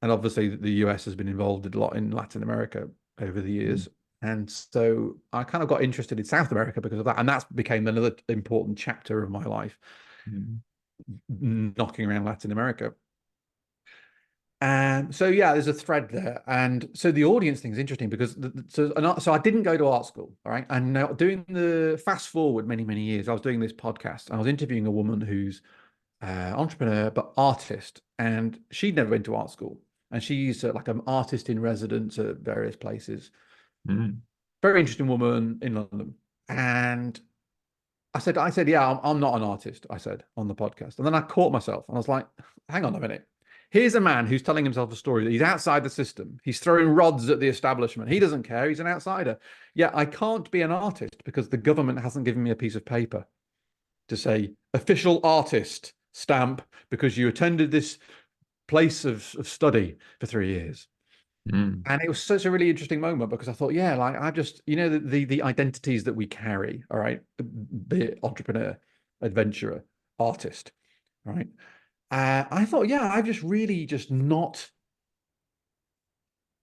And obviously the US has been involved a lot in Latin America over the years. And so I kind of got interested in South America because of that. And that became another important chapter of my life, knocking around Latin America. And so, yeah, there's a thread there. And so the audience thing is interesting because so I didn't go to art school. All right. And now doing the fast forward many, many years, I was doing this podcast. I was interviewing a woman who's entrepreneur, but artist. And she'd never been to art school. And she's like an artist in residence at various places. Very interesting woman in London. And I said, yeah, I'm not an artist, I said on the podcast. And then I caught myself and I was like, hang on a minute. Here's a man who's telling himself a story that he's outside the system. He's throwing rods at the establishment. He doesn't care. He's an outsider. Yeah, I can't be an artist because the government hasn't given me a piece of paper to say official artist stamp because you attended this place of study for 3 years. And it was such a really interesting moment because I thought, yeah, like I just, the identities that we carry, all right, be it entrepreneur, adventurer, artist, right? I thought, yeah, I've just really just not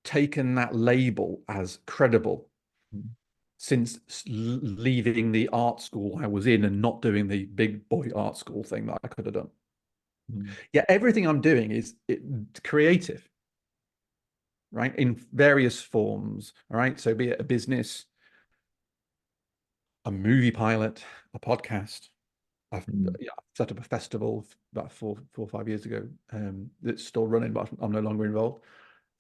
taken that label as credible since leaving the art school I was in and not doing the big boy art school thing that I could have done. Yeah, everything I'm doing is creative, right? In various forms, all right? So be it a business, a movie pilot, a podcast. I've set up a festival about four or 5 years ago that's still running, but I'm no longer involved.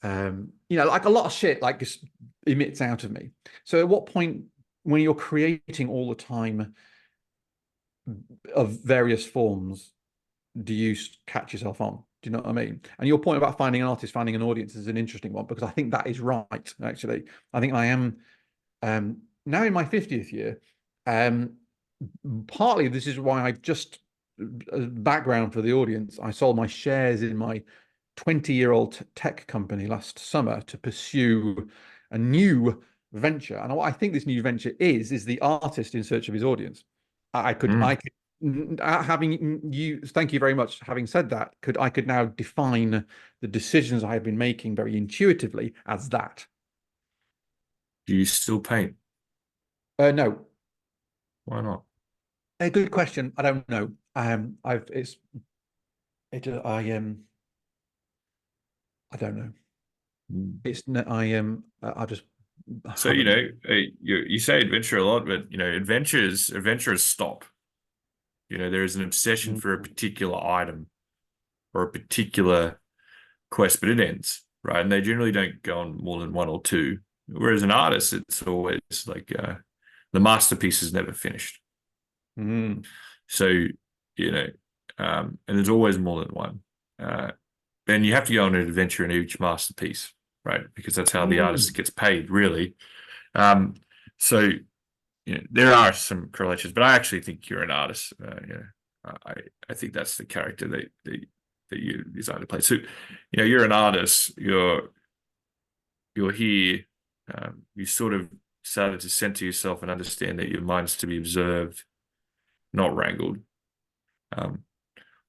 Like a lot of shit like just emits out of me. So at what point when you're creating all the time of various forms do you catch yourself on? Do you know what I mean? And your point about finding an artist, finding an audience is an interesting one because I think that is right, actually. I think I am now in my 50th year. Partly this is why I've just background for the audience. I sold my shares in my 20-year-old tech company last summer to pursue a new venture. And what I think this new venture is the artist in search of his audience. I could having you, thank you very much. Having said that, I could now define the decisions I have been making very intuitively as that. Do you still paint? No. Why not? A good question. I don't know. I don't know. I just. So you say adventure a lot, but adventures stop. There is an obsession for a particular item or a particular quest, but it ends, right? And they generally don't go on more than one or two. Whereas an artist, it's always like the masterpiece is never finished. So, and there's always more than one. And you have to go on an adventure in each masterpiece, right? Because that's how the artist gets paid, really. So, there are some correlations, but I actually think you're an artist. I think that's the character that you designed to play. So, you're an artist. You're here. You sort of started to center yourself and understand that your mind's to be observed, not wrangled.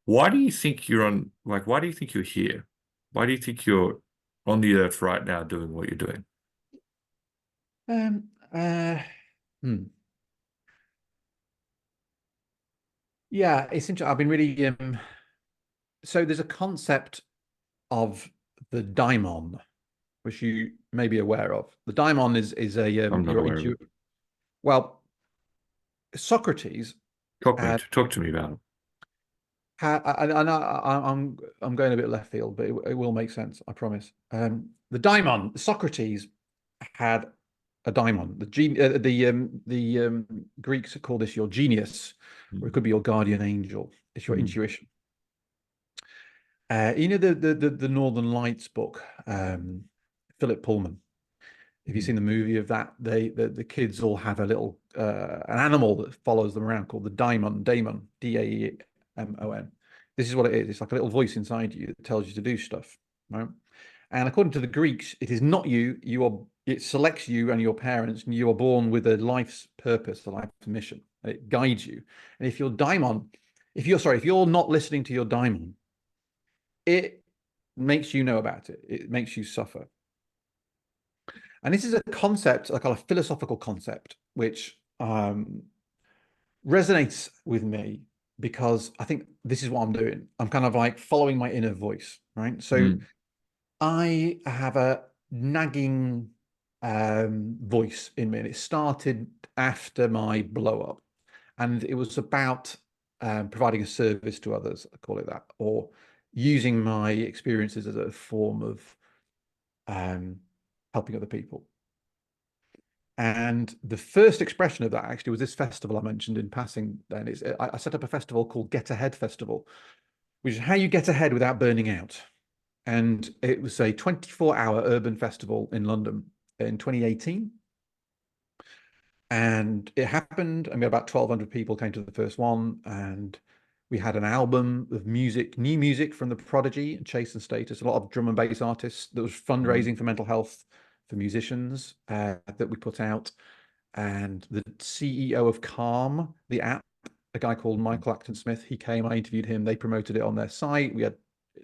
Why do you think you're on? Like, why do you think you're here? Why do you think you're on the earth right now doing what you're doing? Yeah, it's interesting. I've been really so there's a concept of the daimon, which you may be aware of. The daimon is a I'm not aware of it. Well, Socrates had Talk to me about it. I'm going a bit left field, but it will make sense, I promise. The daimon, Socrates had a daimon. The Greeks call this your genius, or it could be your guardian angel. It's your intuition. The Northern Lights book, Philip Pullman. If you've seen the movie of that, the kids all have a little an animal that follows them around called the daimon, Daemon. This is what it is. It's like a little voice inside you that tells you to do stuff, right? And according to the Greeks, it is not you. It selects you and your parents, and you are born with a life's purpose, a life's mission. And it guides you. And if you're not listening to your daimon, it makes you know about it. It makes you suffer. And this is a concept, like a philosophical concept, which resonates with me because I think this is what I'm doing. I'm kind of like following my inner voice, right? So I have a nagging voice in me, and it started after my blow up, and it was about providing a service to others, I call it that, or using my experiences as a form of helping other people. And the first expression of that actually was this festival I mentioned in passing. Then I set up a festival called Get Ahead Festival, which is how you get ahead without burning out. And it was a 24-hour urban festival in London in 2018. And it happened, and we had about 1,200 people came to the first one, and we had an album of music, new music from The Prodigy and Chase and Status, a lot of drum and bass artists. There was fundraising for mental health for musicians that we put out. And the CEO of Calm, the app, a guy called Michael Acton Smith, he came, I interviewed him, they promoted it on their site. We had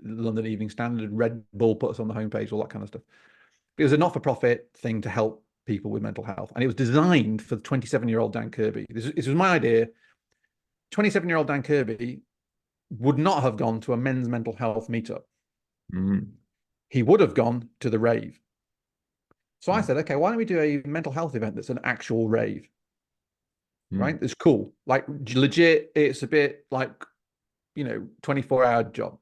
London Evening Standard, Red Bull put us on the homepage, all that kind of stuff. It was a not-for-profit thing to help people with mental health. And it was designed for the 27-year-old Dan Kirby. This was my idea. 27-year-old Dan Kirby would not have gone to a men's mental health meetup. He would have gone to the rave. So I said, okay, why don't we do a mental health event that's an actual rave? Right? It's cool. Like legit, it's a bit like, 24-hour job.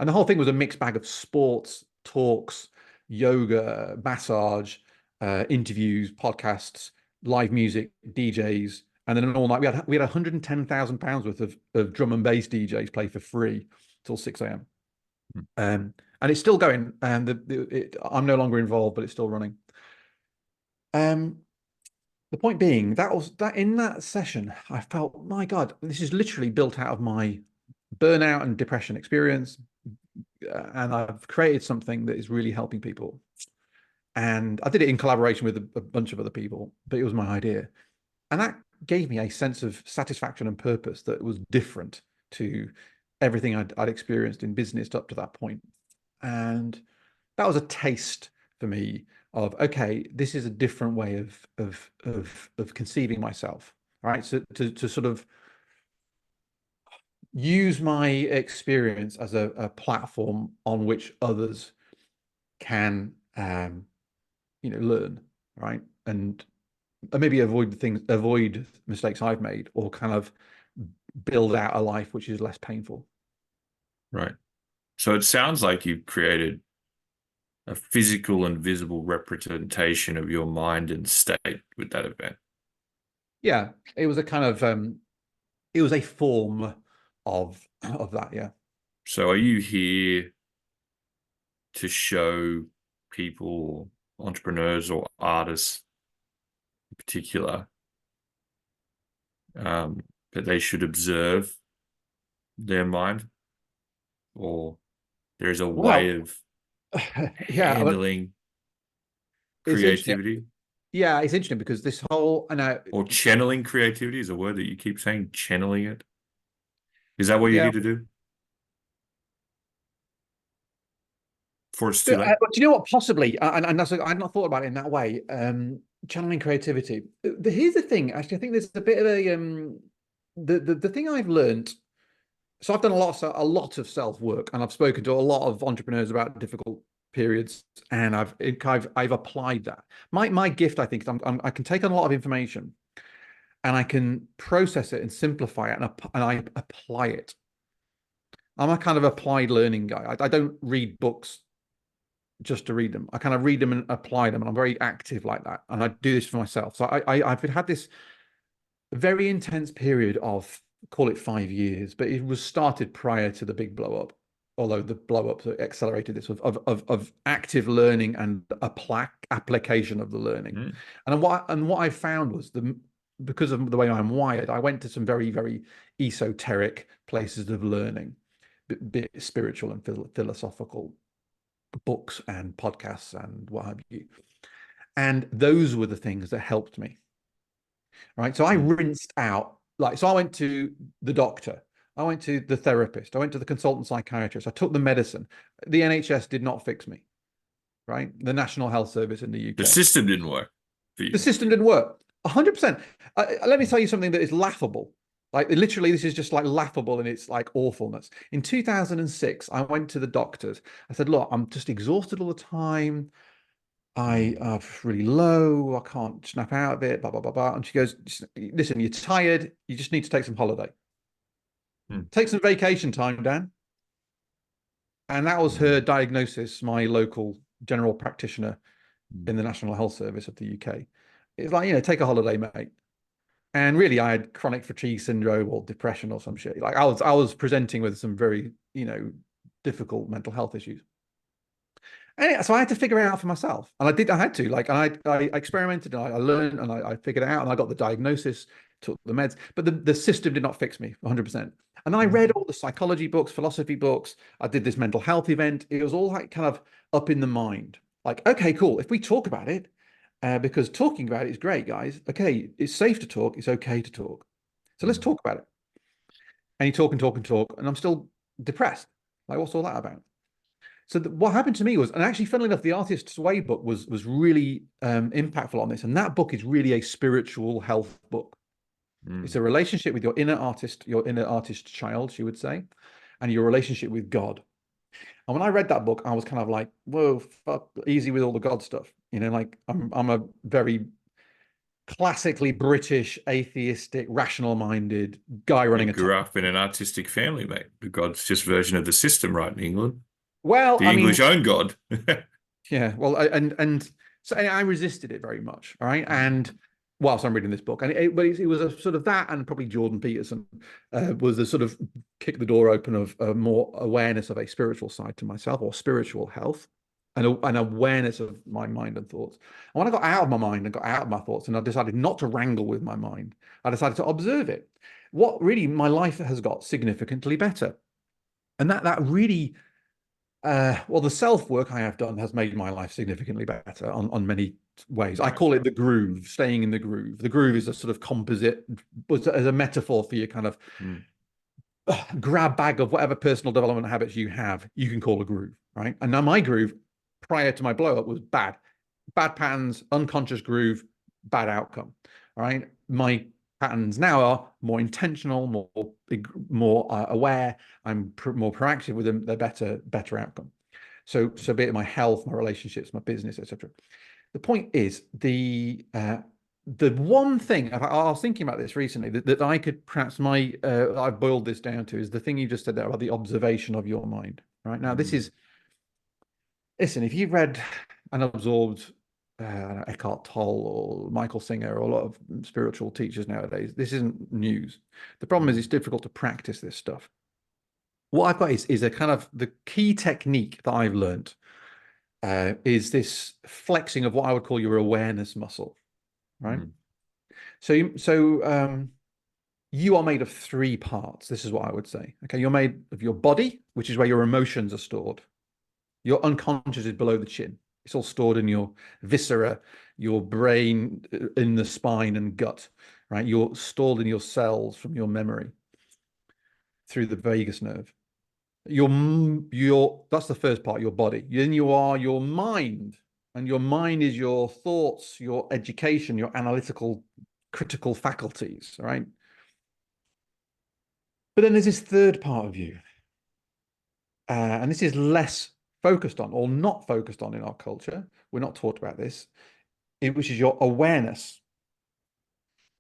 And the whole thing was a mixed bag of sports, talks, yoga, massage, interviews, podcasts, live music, DJs, and then all night we had £110,000 worth of drum and bass DJs play for free till 6 a.m. And it's still going. And I'm no longer involved, but it's still running. The point being that in that session, I felt, my God, this is literally built out of my burnout and depression experience. And I've created something that is really helping people. And I did it in collaboration with a bunch of other people, but it was my idea. And that gave me a sense of satisfaction and purpose that was different to everything I'd experienced in business up to that point. And that was a taste for me of, okay, this is a different way of conceiving myself, right? So to sort of use my experience as a platform on which others can learn, right? And maybe avoid mistakes I've made, or kind of build out a life which is less painful. Right. So it sounds like you've created a physical and visible representation of your mind and state with that event. Yeah, it was a kind of it was a form of that. Yeah. So are you here to show people, entrepreneurs or artists in particular, that they should observe their mind, or there's a way Well, of yeah, but handling it's interesting. creativity, Yeah, it's interesting because this whole, I know, or channeling creativity is a word that you keep saying, channeling it. Is that what you're yeah. here to do? Before it's too late? But do you know what? Possibly, and that's I'd not thought about it in that way. Channeling creativity. Here's the thing. Actually, I think there's a bit of a the thing I've learned. So I've done a lot of self work, and I've spoken to a lot of entrepreneurs about difficult periods, and I've applied that. My gift, I think, is I can take on a lot of information, and I can process it and simplify it, and I apply it. I'm a kind of applied learning guy. I don't read books just to read them. I kind of read them and apply them, and I'm very active like that. And I do this for myself. So I've had this very intense period of, call it 5 years, but it was started prior to the big blow up. Although the blow up accelerated this of active learning and application of the learning. Mm. And what I found was because of the way I'm wired, I went to some very, very esoteric places of learning, bit spiritual and philosophical books and podcasts and what have you. And those were the things that helped me. Right. So I rinsed out, so I went to the doctor, I went to the therapist, I went to the consultant psychiatrist, I took the medicine. The NHS did not fix me. Right. The National Health Service in the UK. The system didn't work for you. The system didn't work. 100%. Let me tell you something that is laughable. Like literally, this is just like laughable in its like awfulness. In 2006, I went to the doctors. I said, look, I'm just exhausted all the time. I'm really low. I can't snap out of it, blah, blah, blah, blah. And she goes, listen, you're tired. You just need to take some holiday. Take some vacation time, Dan. And that was her diagnosis, my local general practitioner in the National Health Service of the UK. It's like, take a holiday, mate. And really, I had chronic fatigue syndrome or depression or some shit. Like I was presenting with some very, difficult mental health issues. And so I had to figure it out for myself. And I had to, and I experimented and I learned and I figured it out and I got the diagnosis, took the meds, but the system did not fix me 100%. And I read all the psychology books, philosophy books. I did this mental health event. It was all like kind of up in the mind. Like, okay, cool. If we talk about it, because talking about it is great, guys. Okay, it's safe to talk. It's okay to talk. So let's talk about it. And you talk and talk and talk, and I'm still depressed. Like, what's all that about? So what happened to me was, and actually, funnily enough, the Artist's Way book was really impactful on this. And that book is really a spiritual health book. It's a relationship with your inner artist child, she would say, and your relationship with God. And when I read that book, I was kind of like, whoa, fuck, easy with all the God stuff. Like I'm a very classically British, atheistic, rational-minded guy running You a grew up in an artistic family, mate. The God's just version of the system, right, in England. Well, The English own God. Yeah, well, and so I resisted it very much, all right. And whilst I'm reading this book, and it was a sort of that, and probably Jordan Peterson was a sort of kick the door open of more awareness of a spiritual side to myself, or spiritual health, and an awareness of my mind and thoughts. And when I got out of my mind and got out of my thoughts, and I decided not to wrangle with my mind, I decided to observe it. What really, my life has got significantly better, and that really. Well, the self-work I have done has made my life significantly better on many ways. I call it the groove, staying in the groove. The groove is a sort of composite, as a metaphor for your kind of grab bag of whatever personal development habits you have, you can call a groove, right? And now my groove prior to my blow up was bad patterns, unconscious groove, bad outcome. All right. My patterns now are more intentional, more aware. I'm more proactive with them. They're better outcome. So be it my health, my relationships, my business, etc. The point is the one thing I was thinking about this recently that I could perhaps I've boiled this down to is the thing you just said there about the observation of your mind. Right now, this is, listen, if you've read and absorbed Eckhart Tolle or Michael Singer or a lot of spiritual teachers nowadays, this isn't news. The problem is it's difficult to practice this stuff. What I've got is a kind of the key technique that I've learned is this flexing of what I would call your awareness muscle, right? So you are made of three parts. This is what I would say. Okay, you're made of your body, which is where your emotions are stored. Your unconscious is below the chin. It's all stored in your viscera, your brain, in the spine and gut, right? You're stored in your cells from your memory through the vagus nerve. That's the first part, your body. Then you are your mind, and your mind is your thoughts, your education, your analytical, critical faculties, right? But then there's this third part of you, and this is less focused on or not focused on in our culture. We're not taught about this, which is your awareness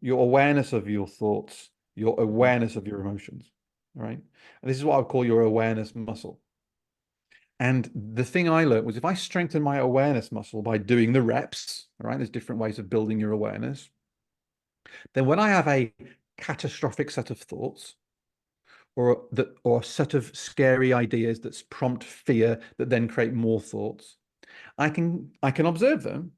of your thoughts, your awareness of your emotions, right? And this is what I would call your awareness muscle. And the thing I learned was if I strengthen my awareness muscle by doing the reps, right? There's different ways of building your awareness. Then when I have a catastrophic set of thoughts, or a set of scary ideas that prompt fear that then create more thoughts, I can observe them,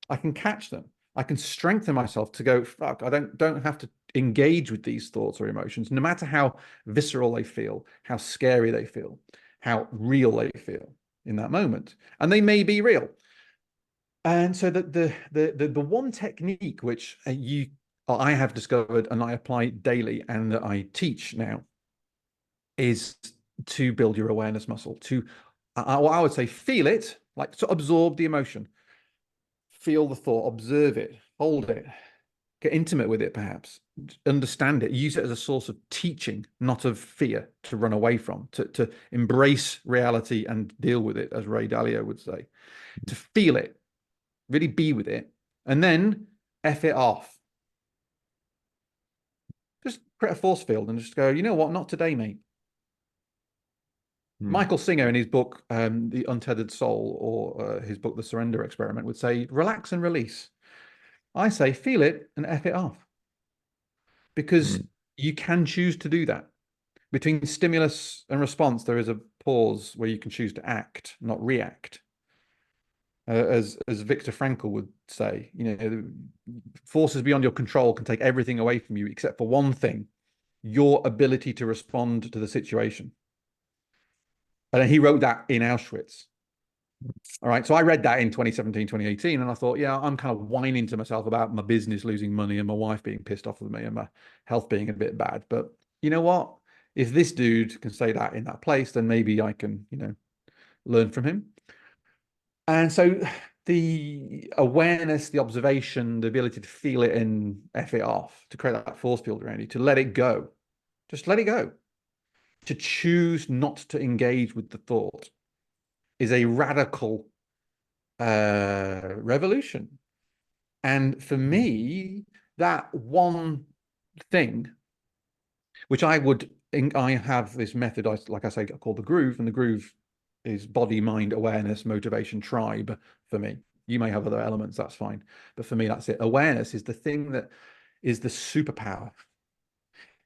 I can catch them, I can strengthen myself to go, fuck, I don't have to engage with these thoughts or emotions, no matter how visceral they feel, how scary they feel, how real they feel in that moment. And they may be real. And so the one technique which I have discovered and I apply daily and that I teach now is to build your awareness muscle, I would say, feel it, like to absorb the emotion, feel the thought, observe it, hold it, get intimate with it, perhaps understand it, use it as a source of teaching, not of fear to run away from, to embrace reality and deal with it, as Ray Dalio would say, to feel it, really be with it, and then F it off. Just create a force field and just go, you know what, not today, mate. Michael Singer, in his book, The Untethered Soul, or his book, The Surrender Experiment, would say, relax and release. I say, feel it and F it off. Because you can choose to do that. Between stimulus and response, there is a pause where you can choose to act, not react. As Viktor Frankl would say, you know, forces beyond your control can take everything away from you except for one thing, your ability to respond to the situation. And he wrote that in Auschwitz. All right. So I read that in 2017, 2018, and I thought, yeah, I'm kind of whining to myself about my business losing money and my wife being pissed off with me and my health being a bit bad. But you know what? If this dude can say that in that place, then maybe I can, you know, learn from him. And so the awareness, the observation, the ability to feel it and F it off, to create that force field around you, to let it go, just let it go, to choose not to engage with the thought is a radical revolution. And for me, that one thing, which I have this method, like I say, called the groove, and the groove is body, mind, awareness, motivation, tribe for me. You may have other elements, that's fine. But for me, that's it. Awareness is the thing that is the superpower.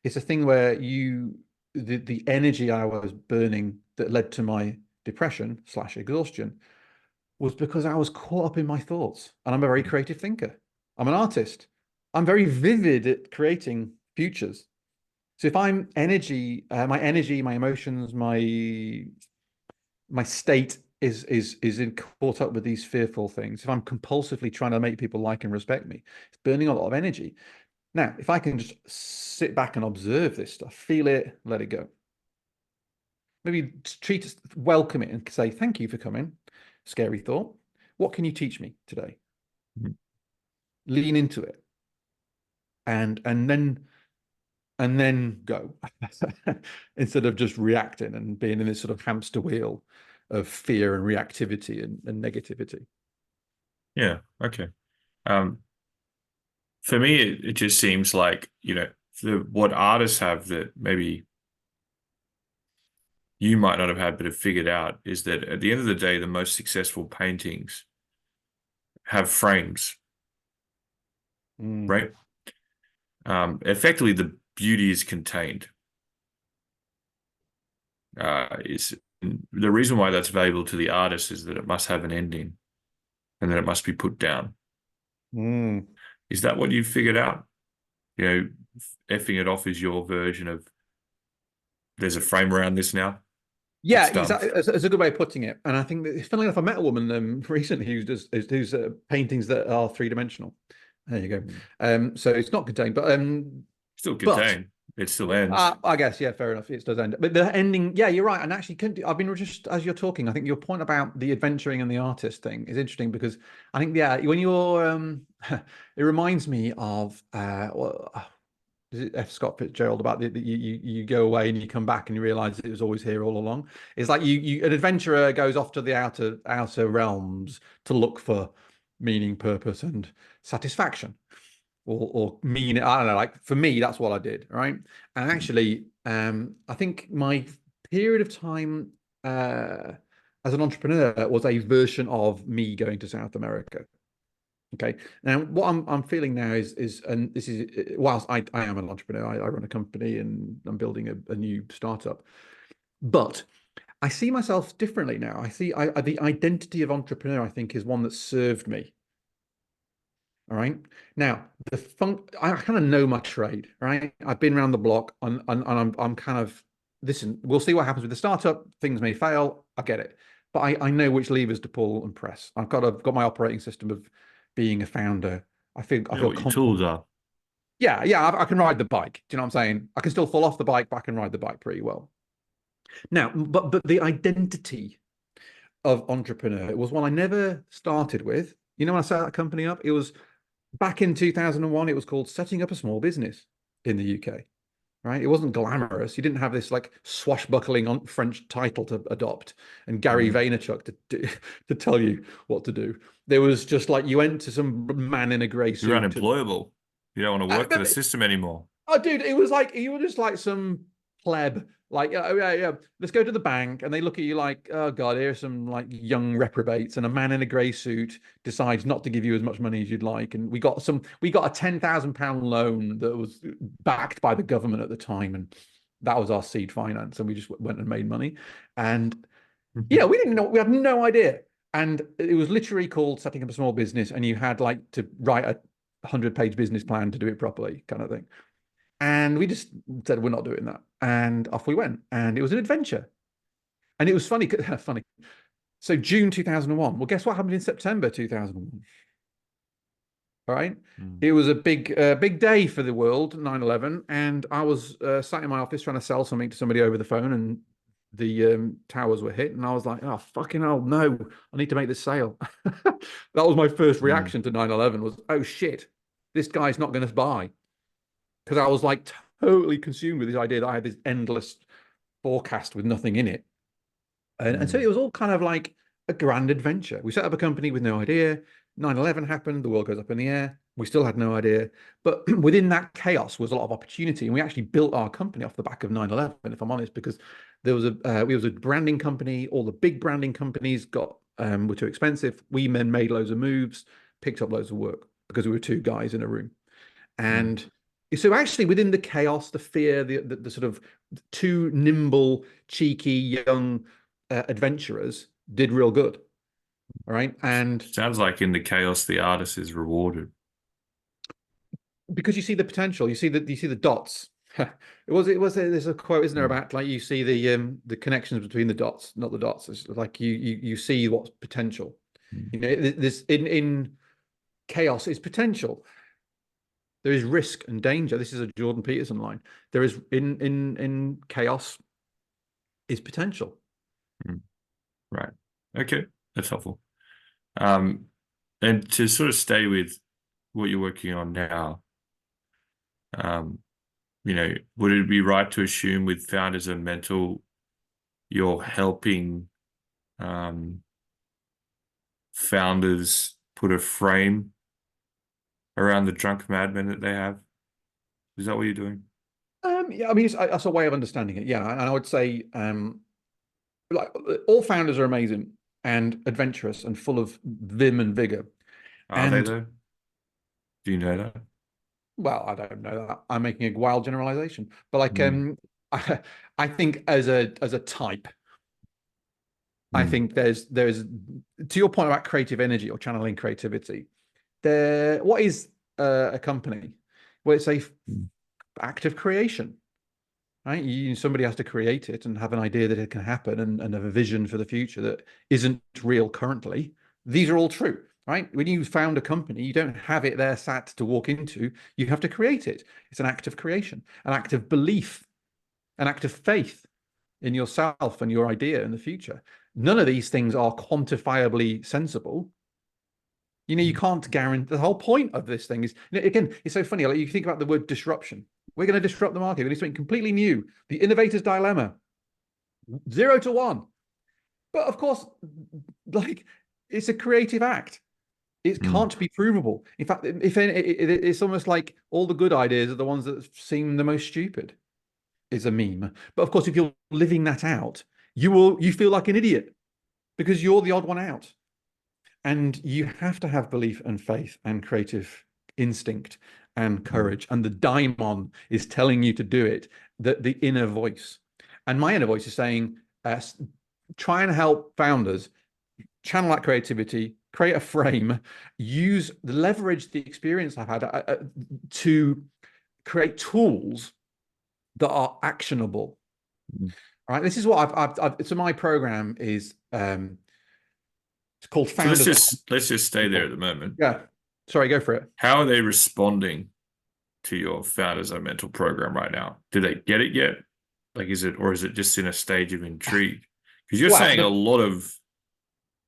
It's a thing where the energy I was burning that led to my depression / exhaustion was because I was caught up in my thoughts. And I'm a very creative thinker. I'm an artist. I'm very vivid at creating futures. So if I'm my energy, my emotions, my state is caught up with these fearful things. If I'm compulsively trying to make people like and respect me, it's burning a lot of energy. Now, if I can just sit back and observe this stuff, feel it, let it go. Maybe welcome it and say, thank you for coming. Scary thought. What can you teach me today? Lean into it. And then go instead of just reacting and being in this sort of hamster wheel of fear and reactivity and negativity. Yeah. Okay. For me, it just seems like, you know, what artists have that maybe you might not have had but have figured out is that at the end of the day, the most successful paintings have frames, right? Effectively, the beauty is contained. Is the reason why that's valuable to the artist is that it must have an ending and then it must be put down. Is that what you've figured out? You know, effing it off is your version of there's a frame around this now. Yeah, It's done. exactly. It's a good way of putting it. And I think that, funnily enough, I met a woman recently who's paintings that are three-dimensional. There you go. So it's not contained, Still but contained. It still ends. I guess, yeah, fair enough. It does end, but the ending, yeah, you're right. And actually, I've been just as you're talking, I think your point about the adventuring and the artist thing is interesting because I think, yeah, when you're, it reminds me of is it F. Scott Fitzgerald about you go away and you come back and you realize it was always here all along. It's like an adventurer goes off to the outer realms to look for meaning, purpose, and satisfaction, or mean. I don't know. Like for me, that's what I did, right? And actually, I think my period of time as an entrepreneur was a version of me going to South America. Okay. Now, what I'm feeling now is, and this is, whilst I am an entrepreneur, I run a company and I'm building a new startup, but I see myself differently now. I see the identity of entrepreneur, I think, is one that served me. All right. Now, I kind of know my trade, right? I've been around the block and I'm kind of, listen, we'll see what happens with the startup. Things may fail. I get it. But I know which levers to pull and press. I've got my operating system of being a founder. I feel what your confident. tools are. Yeah, I can ride the bike. Do you know what I'm saying? I can still fall off the bike, but I can ride the bike pretty well. Now, but the identity of entrepreneur, it was one I never started with. You know, when I set that company up, it was back in 2001. It was called Setting Up a Small Business in the UK. Right? It wasn't glamorous. You didn't have this like swashbuckling on French title to adopt and Gary Vaynerchuk to tell you what to do. There was just like you went to some man in a grey suit. You're unemployable. You don't want to work for the system anymore. Oh, dude, it was like you were just like some pleb. Like, oh, yeah, let's go to the bank, and they look at you like, oh god, here's some like young reprobates, and a man in a grey suit decides not to give you as much money as you'd like, and we got a £10,000 loan that was backed by the government at the time, and that was our seed finance, and we just went and made money, and yeah, we didn't know, we had no idea, and it was literally called Setting Up a Small Business, and you had like to write a 100-page business plan to do it properly, kind of thing. And we just said, we're not doing that. And off we went. And it was an adventure. And it was funny. Funny. So June 2001. Well, guess what happened in September 2001? All right. It was a big day for the world, 9/11. And I was sat in my office trying to sell something to somebody over the phone. And the towers were hit. And I was like, oh, fucking hell, no. I need to make this sale. That was my first reaction to 9/11 was, oh, shit. This guy's not going to buy. Because I was like totally consumed with this idea that I had this endless forecast with nothing in it. And so it was all kind of like a grand adventure. We set up a company with no idea. 9/11 happened. The world goes up in the air. We still had no idea. But within that chaos was a lot of opportunity. And we actually built our company off the back of 9/11, if I'm honest, because there was a branding company. All the big branding companies were too expensive. We then made loads of moves, picked up loads of work because we were two guys in a room. And so actually within the chaos, the fear, the sort of two nimble, cheeky, young adventurers did real good. All right. And sounds like in the chaos, the artist is rewarded. Because you see the potential, you see the dots. There's a quote, isn't there, about like you see the connections between the dots, not the dots. It's like you see what's potential. You know, this in chaos is potential. There is risk and danger. This is a Jordan Peterson line. There is in chaos is potential. Right. Okay. That's helpful. And to sort of stay with what you're working on now, you know, would it be right to assume with Founders Unmasked, you're helping founders put a frame around the drunk madmen that they have? Is that what you're doing? Yeah, I mean, that's a way of understanding it. Yeah, and I would say, like all founders are amazing and adventurous and full of vim and vigor. Are they though? Do you know that? Well, I don't know that. I'm making a wild generalization, but like, I think as a type, I think there's to your point about creative energy or channeling creativity. What is a company? Well, it's a act of creation, right? Somebody has to create it and have an idea that it can happen and have a vision for the future that isn't real currently. These are all true, right? When you found a company, you don't have it there sat to walk into. You have to create it. It's an act of creation, an act of belief, an act of faith in yourself and your idea in the future. None of these things are quantifiably sensible. You can't guarantee. The whole point of this thing is, again, it's so funny. Like, you think about the word disruption. We're going to disrupt the market. We're going to do something completely new. The innovator's dilemma, 0 to 1. But of course, like, it's a creative act. It can't be provable. In fact, it's almost like all the good ideas are the ones that seem the most stupid. Is a meme. But of course, if you're living that out, you feel like an idiot because you're the odd one out. And you have to have belief and faith and creative instinct and courage. And the daimon is telling you to do it, the inner voice. And my inner voice is saying, try and help founders channel that creativity, create a frame, leverage the experience I've had to create tools that are actionable. Right. This is what I've so my program is it's called Founders. So let's just stay there at the moment. Yeah. Sorry, go for it. How are they responding to your Founders Unmental program right now? Do they get it yet? Like, is it just in a stage of intrigue? Because you're saying a lot of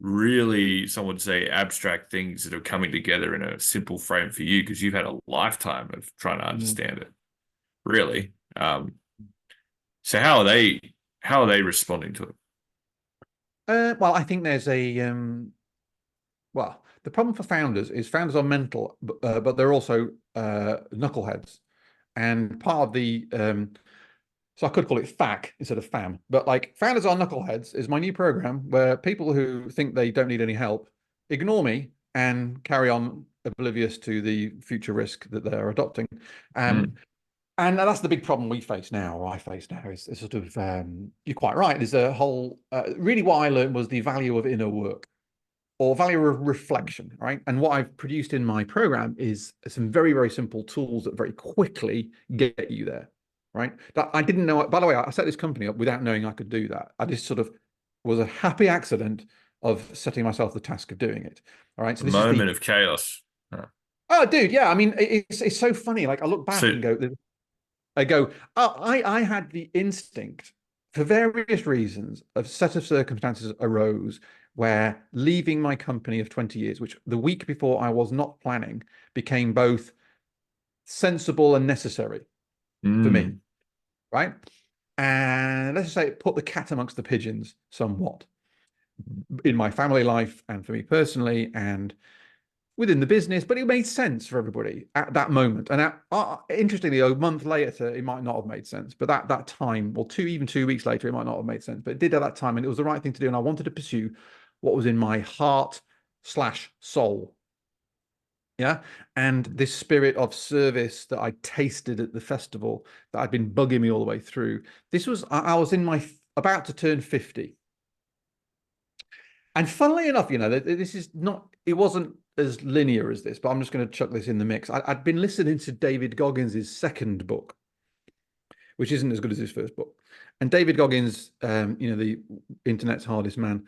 really, some would say, abstract things that are coming together in a simple frame for you because you've had a lifetime of trying to understand it. Really. So how are they responding to it? Well, I think there's the problem for founders is founders are mental, but they're also knuckleheads. And part of the so I could call it FAC instead of FAM, but like Founders Are Knuckleheads is my new program where people who think they don't need any help ignore me and carry on oblivious to the future risk that they're adopting. And that's the big problem we face now, or I face now, is sort of, you're quite right. There's a whole, really what I learned was the value of inner work or value of reflection, right? And what I've produced in my program is some very, very simple tools that very quickly get you there, right? That I didn't know, by the way, I set this company up without knowing I could do that. I just sort of was a happy accident of setting myself the task of doing it. All right. So this moment of chaos. Oh, dude. Yeah. I mean, it's so funny. Like I look back and go, oh, I had the instinct for various reasons. A set of circumstances arose where leaving my company of 20 years, which the week before I was not planning, became both sensible and necessary for me, right? And let's just say it put the cat amongst the pigeons somewhat in my family life and for me personally and within the business, but it made sense for everybody at that moment. And interestingly, a month later, it might not have made sense, but that time, or even 2 weeks later, it might not have made sense, but it did at that time, and it was the right thing to do. And I wanted to pursue what was in my heart/soul. Yeah. And this spirit of service that I tasted at the festival that had been bugging me all the way through. I was about to turn 50. And funnily enough, it wasn't as linear as this, but I'm just going to chuck this in the mix. I'd been listening to David Goggins' second book, which isn't as good as his first book. And David Goggins, the internet's hardest man,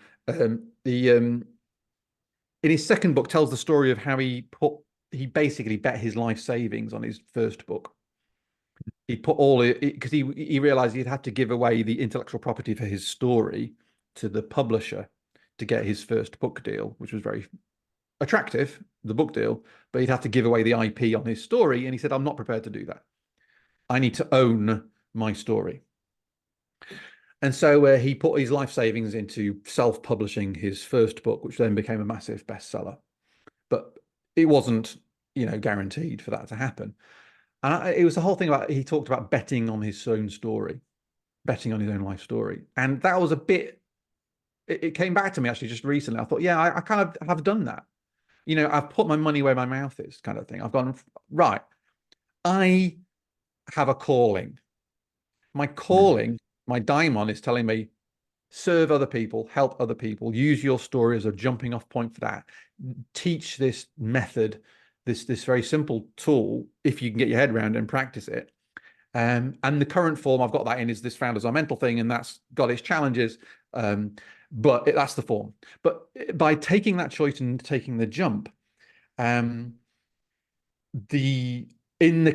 in his second book tells the story of how he basically bet his life savings on his first book. He put all it because he realized he'd have to give away the intellectual property for his story to the publisher to get his first book deal, which was very attractive, the book deal, but he'd have to give away the IP on his story. And he said, I'm not prepared to do that. I need to own my story. And so he put his life savings into self-publishing his first book, which then became a massive bestseller. But it wasn't, guaranteed for that to happen. And it was the whole thing about, he talked about betting on his own story, betting on his own life story. And that was a bit, it came back to me actually just recently. I thought, yeah, I kind of have done that. I've put my money where my mouth is kind of thing. I've gone, right, I have a calling. My calling, my daimon is telling me, serve other people, help other people, use your story as a jumping off point for that. Teach this method, this very simple tool, if you can get your head around and practice it, And the current form I've got that in is this Founders Unmasked thing, and that's got its challenges. But that's the form. But by taking that choice and taking the jump, in the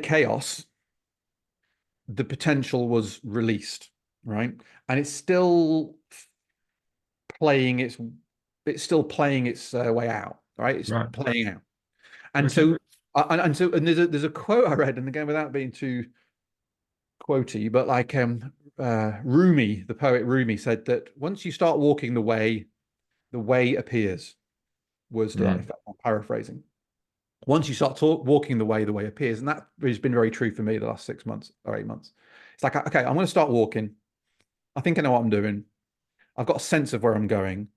chaos, the potential was released, right? And it's still playing its way out, right? It's Right. playing out. And Okay. and there's a quote I read, and again, without being too quotey, but like Rumi, the poet Rumi, said that once you start walking the way appears. Words to that effect. I'm paraphrasing. Once you start walking the way appears, and that has been very true for me the last 6 months or 8 months. It's like, okay, I'm going to start walking. I think I know what I'm doing. I've got a sense of where I'm going.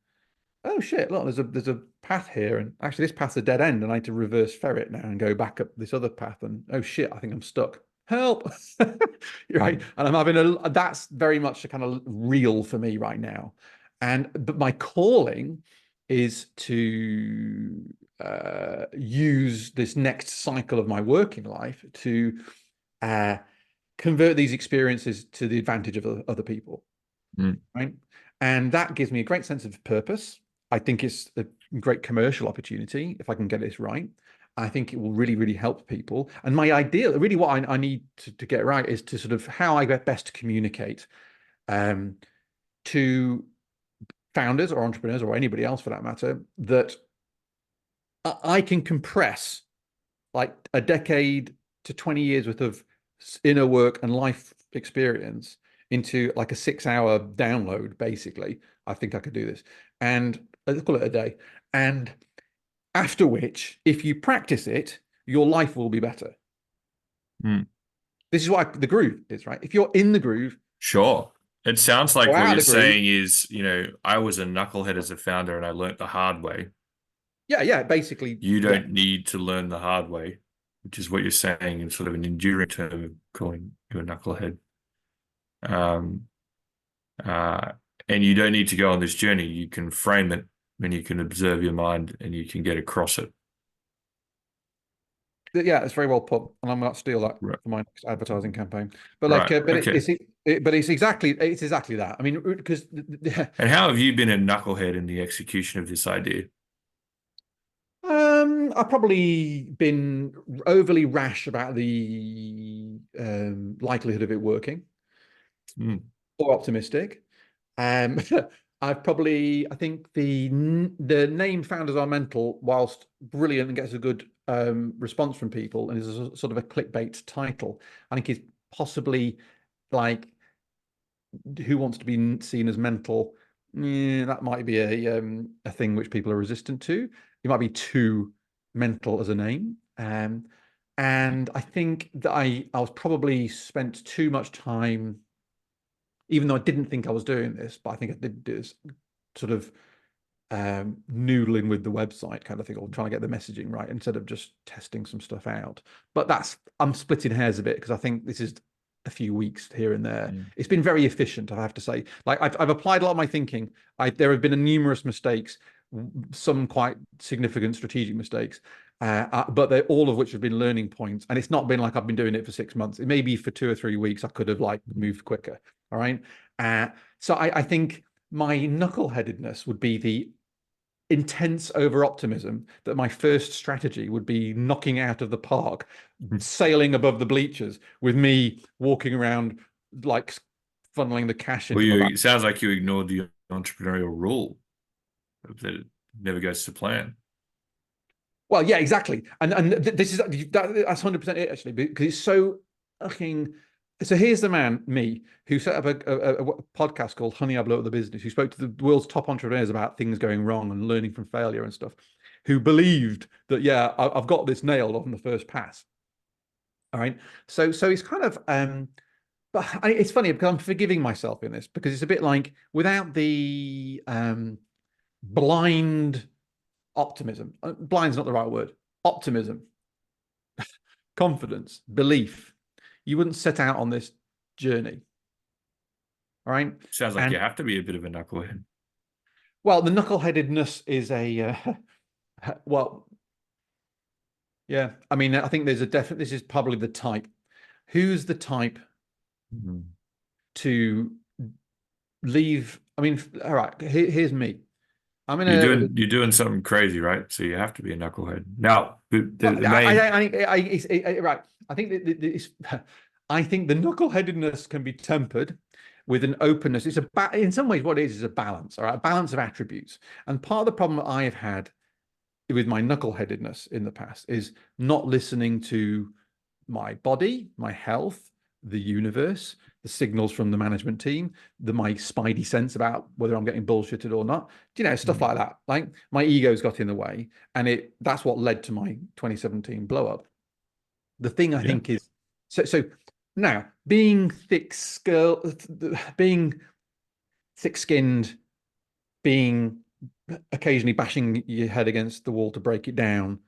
Oh shit! Look, there's a path here, and actually this path's a dead end, and I need to reverse ferret now and go back up this other path. And oh shit, I think I'm stuck. Help! You're right, and I'm having that's very much a kind of real for me right now. But my calling is to use this next cycle of my working life to convert these experiences to the advantage of other people, right? And that gives me a great sense of purpose. I think it's a great commercial opportunity if I can get this right. I think it will really, really help people. And my ideal, really what I need to get right is to sort of how I best communicate to founders or entrepreneurs or anybody else for that matter, that I can compress like a decade to 20 years worth of inner work and life experience into like a 6-hour download, basically. I think I could do this. And let's call it a day. And after which, if you practice it, your life will be better. This is what the groove is, right? If you're in the groove. Sure. It sounds like Go what out you're of the groove. saying is, I was a knucklehead as a founder and I learnt the hard way. Yeah, basically. You don't need to learn the hard way, which is what you're saying in sort of an enduring term of calling you a knucklehead. And you don't need to go on this journey. You can frame it and you can observe your mind and you can get across it. Yeah, it's very well put, and I'm going to steal that Right. for my next advertising campaign. But Right. like, Okay. but it's exactly that. I mean, because And how have you been a knucklehead in the execution of this idea? I've probably been overly rash about the likelihood of it working, or optimistic. I think the name Founders Unmasked, whilst brilliant and gets a good response from people and is a sort of a clickbait title, I think is possibly like, who wants to be seen as mental? Yeah, that might be a thing which people are resistant to. You might be too mental as a name. And I think that I was probably spent too much time, even though I didn't think I was doing this, but I think I did do this sort of noodling with the website kind of thing, or trying to get the messaging right instead of just testing some stuff out. But I'm splitting hairs a bit because I think this is a few weeks here and there. It's been very efficient, I have to say. Like I've applied a lot of my thinking. There have been numerous mistakes, some quite significant strategic mistakes, but they're all of which have been learning points. And it's not been like I've been doing it for 6 months. It may be for 2 or 3 weeks I could have like moved quicker. All right. So I think my knuckleheadedness would be the intense over optimism that my first strategy would be knocking out of the park, sailing above the bleachers with me walking around like funneling the cash into It sounds like you ignored the entrepreneurial rule that it never goes to plan. Well, yeah, exactly. And that's 100% it, actually, because it's so fucking. So here's the man, me, who set up a podcast called Honey, I Blew Up the Business, who spoke to the world's top entrepreneurs about things going wrong and learning from failure and stuff, who believed that, yeah, I've got this nailed on the first pass. All right. So it's kind of, but it's funny because I'm forgiving myself in this, because it's a bit like, without the blind optimism, blind's not the right word, optimism, confidence, belief, you wouldn't set out on this journey. All right. Sounds like you have to be a bit of a knucklehead. Well, the knuckleheadedness is well, yeah. I mean, I think there's this is probably the type. Who's the type Mhm. to leave. I mean, all right, here's me. I'm in You're doing something crazy, right? So you have to be a knucklehead. Now, well, the main right. I think I think the knuckleheadedness can be tempered with an openness. It's in some ways what it is a balance, all right, a balance of attributes. And part of the problem that I have had with my knuckleheadedness in the past is not listening to my body, my health, the universe, the signals from the management team, my spidey sense about whether I'm getting bullshitted or not. Stuff like that. Like my ego's got in the way, and that's what led to my 2017 blow up. The thing I think is so now being being thick-skinned, being occasionally bashing your head against the wall to break it down.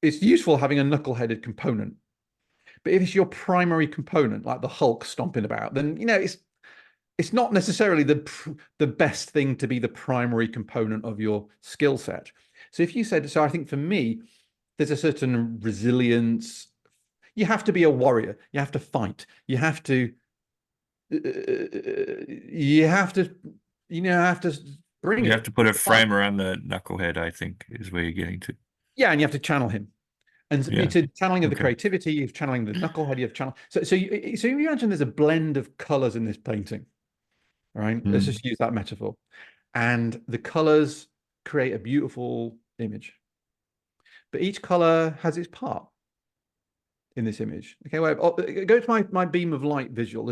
It's useful having a knuckle-headed component. But if it's your primary component, like the Hulk stomping about, then it's not necessarily the best thing to be the primary component of your skill set. So if you said, so I think for me, there's a certain resilience. You have to be a warrior. You have to fight. You have to bring you it. have to put a frame around the knucklehead, I think, is where you're getting to. Yeah, and you have to channel him. And it's a channeling of the Okay. creativity, you're channeling the knucklehead, you have channel. So you imagine there's a blend of colors in this painting, right? Let's just use that metaphor. And the colors create a beautiful image. But each color has its part in this image. Okay, well, go to my beam of light visual.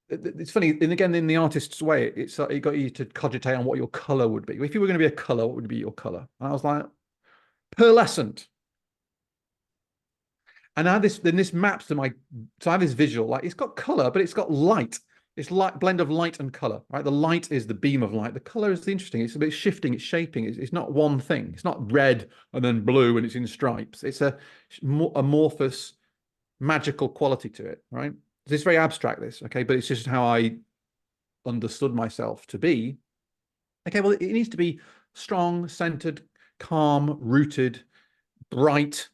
It's funny, and again, in the artist's way, it got you to cogitate on what your color would be. If you were going to be a color, what would be your color? And I was like, pearlescent. And now this maps to so I have this visual, like it's got color, but it's got light. It's like blend of light and color, right? The light is the beam of light. The color is the interesting. It's a bit shifting. It's shaping. It's not one thing. It's not red and then blue and it's in stripes. It's a amorphous, magical quality to it, right? It's very abstract, this, okay? But it's just how I understood myself to be. Okay, well, it needs to be strong, centered, calm, rooted, bright,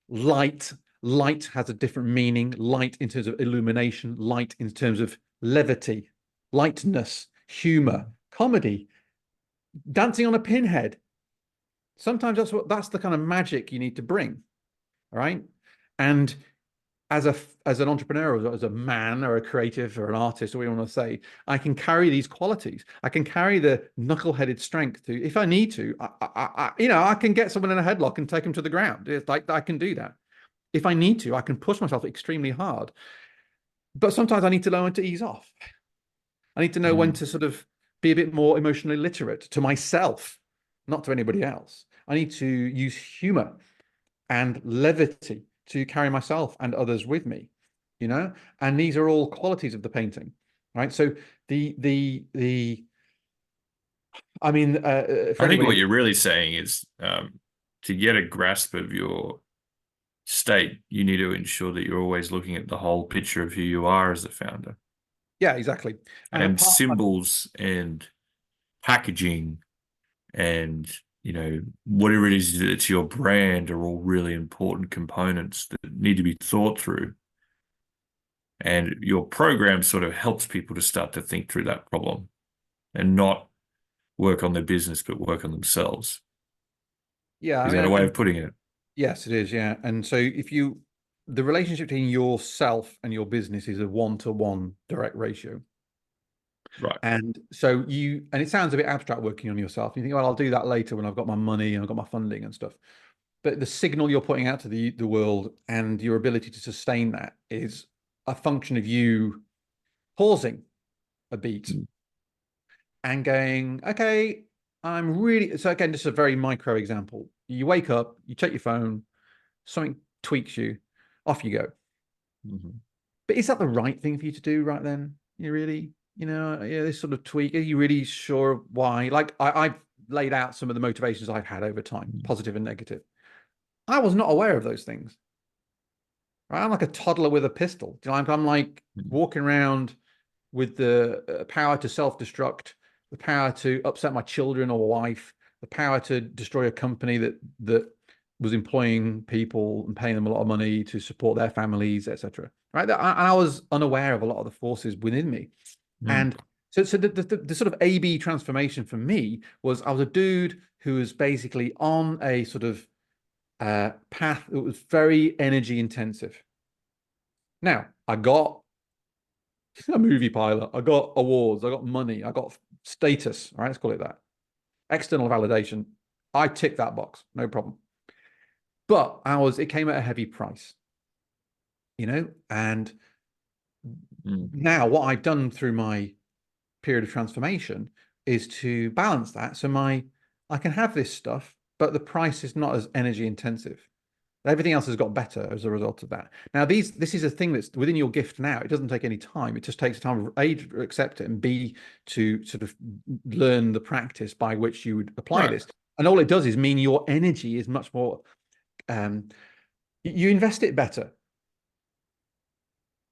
light. Light has a different meaning. Light in terms of illumination, light in terms of levity, lightness, humor, comedy, dancing on a pinhead. Sometimes that's the kind of magic you need to bring. All right. And as an entrepreneur, or as a man or a creative or an artist, or what you want to say, I can carry these qualities. I can carry the knuckle-headed strength to, if I need to, I can get someone in a headlock and take them to the ground. It's like I can do that. If I need to, I can push myself extremely hard. But sometimes I need to learn to ease off. I need to know when to sort of be a bit more emotionally literate to myself, not to anybody else. I need to use humor and levity to carry myself and others with me, and these are all qualities of the painting, right? So I mean, I think what you're really saying is to get a grasp of your state, you need to ensure that you're always looking at the whole picture of who you are as a founder. Yeah, exactly. And symbols and packaging and whatever it is that's your brand are all really important components that need to be thought through. And your program sort of helps people to start to think through that problem and not work on their business, but work on themselves. Yeah. Is that a way of putting it? Yes, it is. Yeah. And so the relationship between yourself and your business is a 1-to-1 direct ratio. Right. And so and it sounds a bit abstract working on yourself. You think, well, I'll do that later when I've got my money and I've got my funding and stuff. But the signal you're putting out to the world and your ability to sustain that is a function of you pausing a beat and going, okay, so again, this is a very micro example. You wake up, you check your phone, something tweaks you, off you go. But is that the right thing for you to do right then? You really, this sort of tweak, are you really sure why? Like I've laid out some of the motivations I've had over time, positive and negative. I was not aware of those things. Right? I'm like a toddler with a pistol. I'm like walking around with the power to self-destruct, the power to upset my children or wife, the power to destroy a company that was employing people and paying them a lot of money to support their families, etc. Right? And I was unaware of a lot of the forces within me. And so the sort of A/B transformation for me was I was a dude who was basically on a sort of path that was very energy intensive. Now, I got a movie pilot, I got awards, I got money, I got status, all right, let's call it that. External validation. I ticked that box, no problem. But it came at a heavy price, and now what I've done through my period of transformation is to balance that. So I can have this stuff, but the price is not as energy intensive. Everything else has got better as a result of that. Now, this is a thing that's within your gift now. It doesn't take any time. It just takes time, A, to accept it, and B, to sort of learn the practice by which you would apply this. And all it does is mean your energy is much more, you invest it better.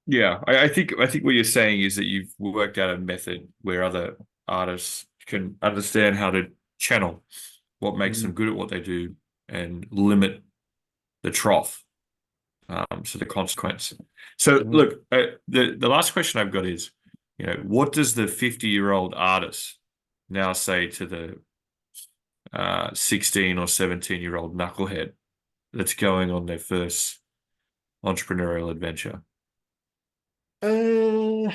Yeah, I think what you're saying is that you've worked out a method where other artists can understand how to channel what makes them good at what they do and limit the trough, so the consequence. So look, the last question I've got is, what does the 50-year-old artist now say to the 16 or 17-year-old knucklehead that's going on their first entrepreneurial adventure? Well,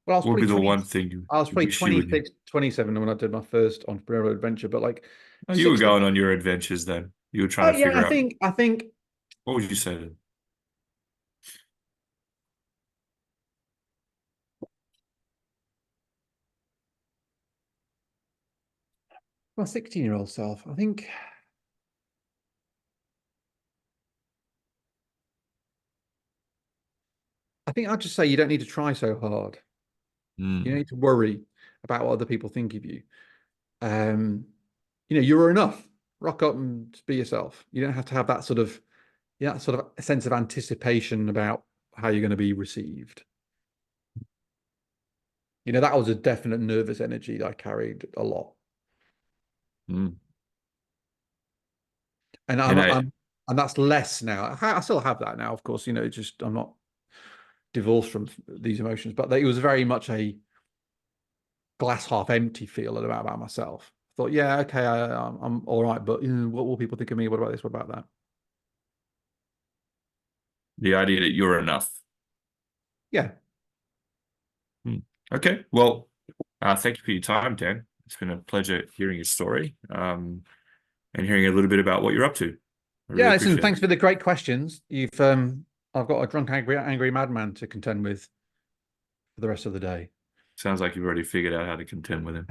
I was What would be the 20, one thing I was probably wish you would 26, 27 when I did my first entrepreneurial adventure, but like Oh, you were 60, going on your adventures then. You were trying to yeah, figure out I think what would you say then? my 16-year-old self, I think I'd just say you don't need to try so hard. You don't need to worry about what other people think of you. You're enough. Rock up and be yourself. You don't have to have that sort of sense of anticipation about how you're going to be received. That was a definite nervous energy that I carried a lot. And and that's less now. I still have that now, of course. Just I'm not divorced from these emotions, but it was very much a glass half empty feel about myself. I thought, yeah, okay, I'm all right, but what will people think of me? What about this? What about that? The idea that you're enough. Yeah. Okay. Well, thank you for your time, Dan. It's been a pleasure hearing your story, and hearing a little bit about what you're up to. Yeah, listen, thanks for the great questions. I've got a drunk, angry madman to contend with for the rest of the day. Sounds like you've already figured out how to contend with him.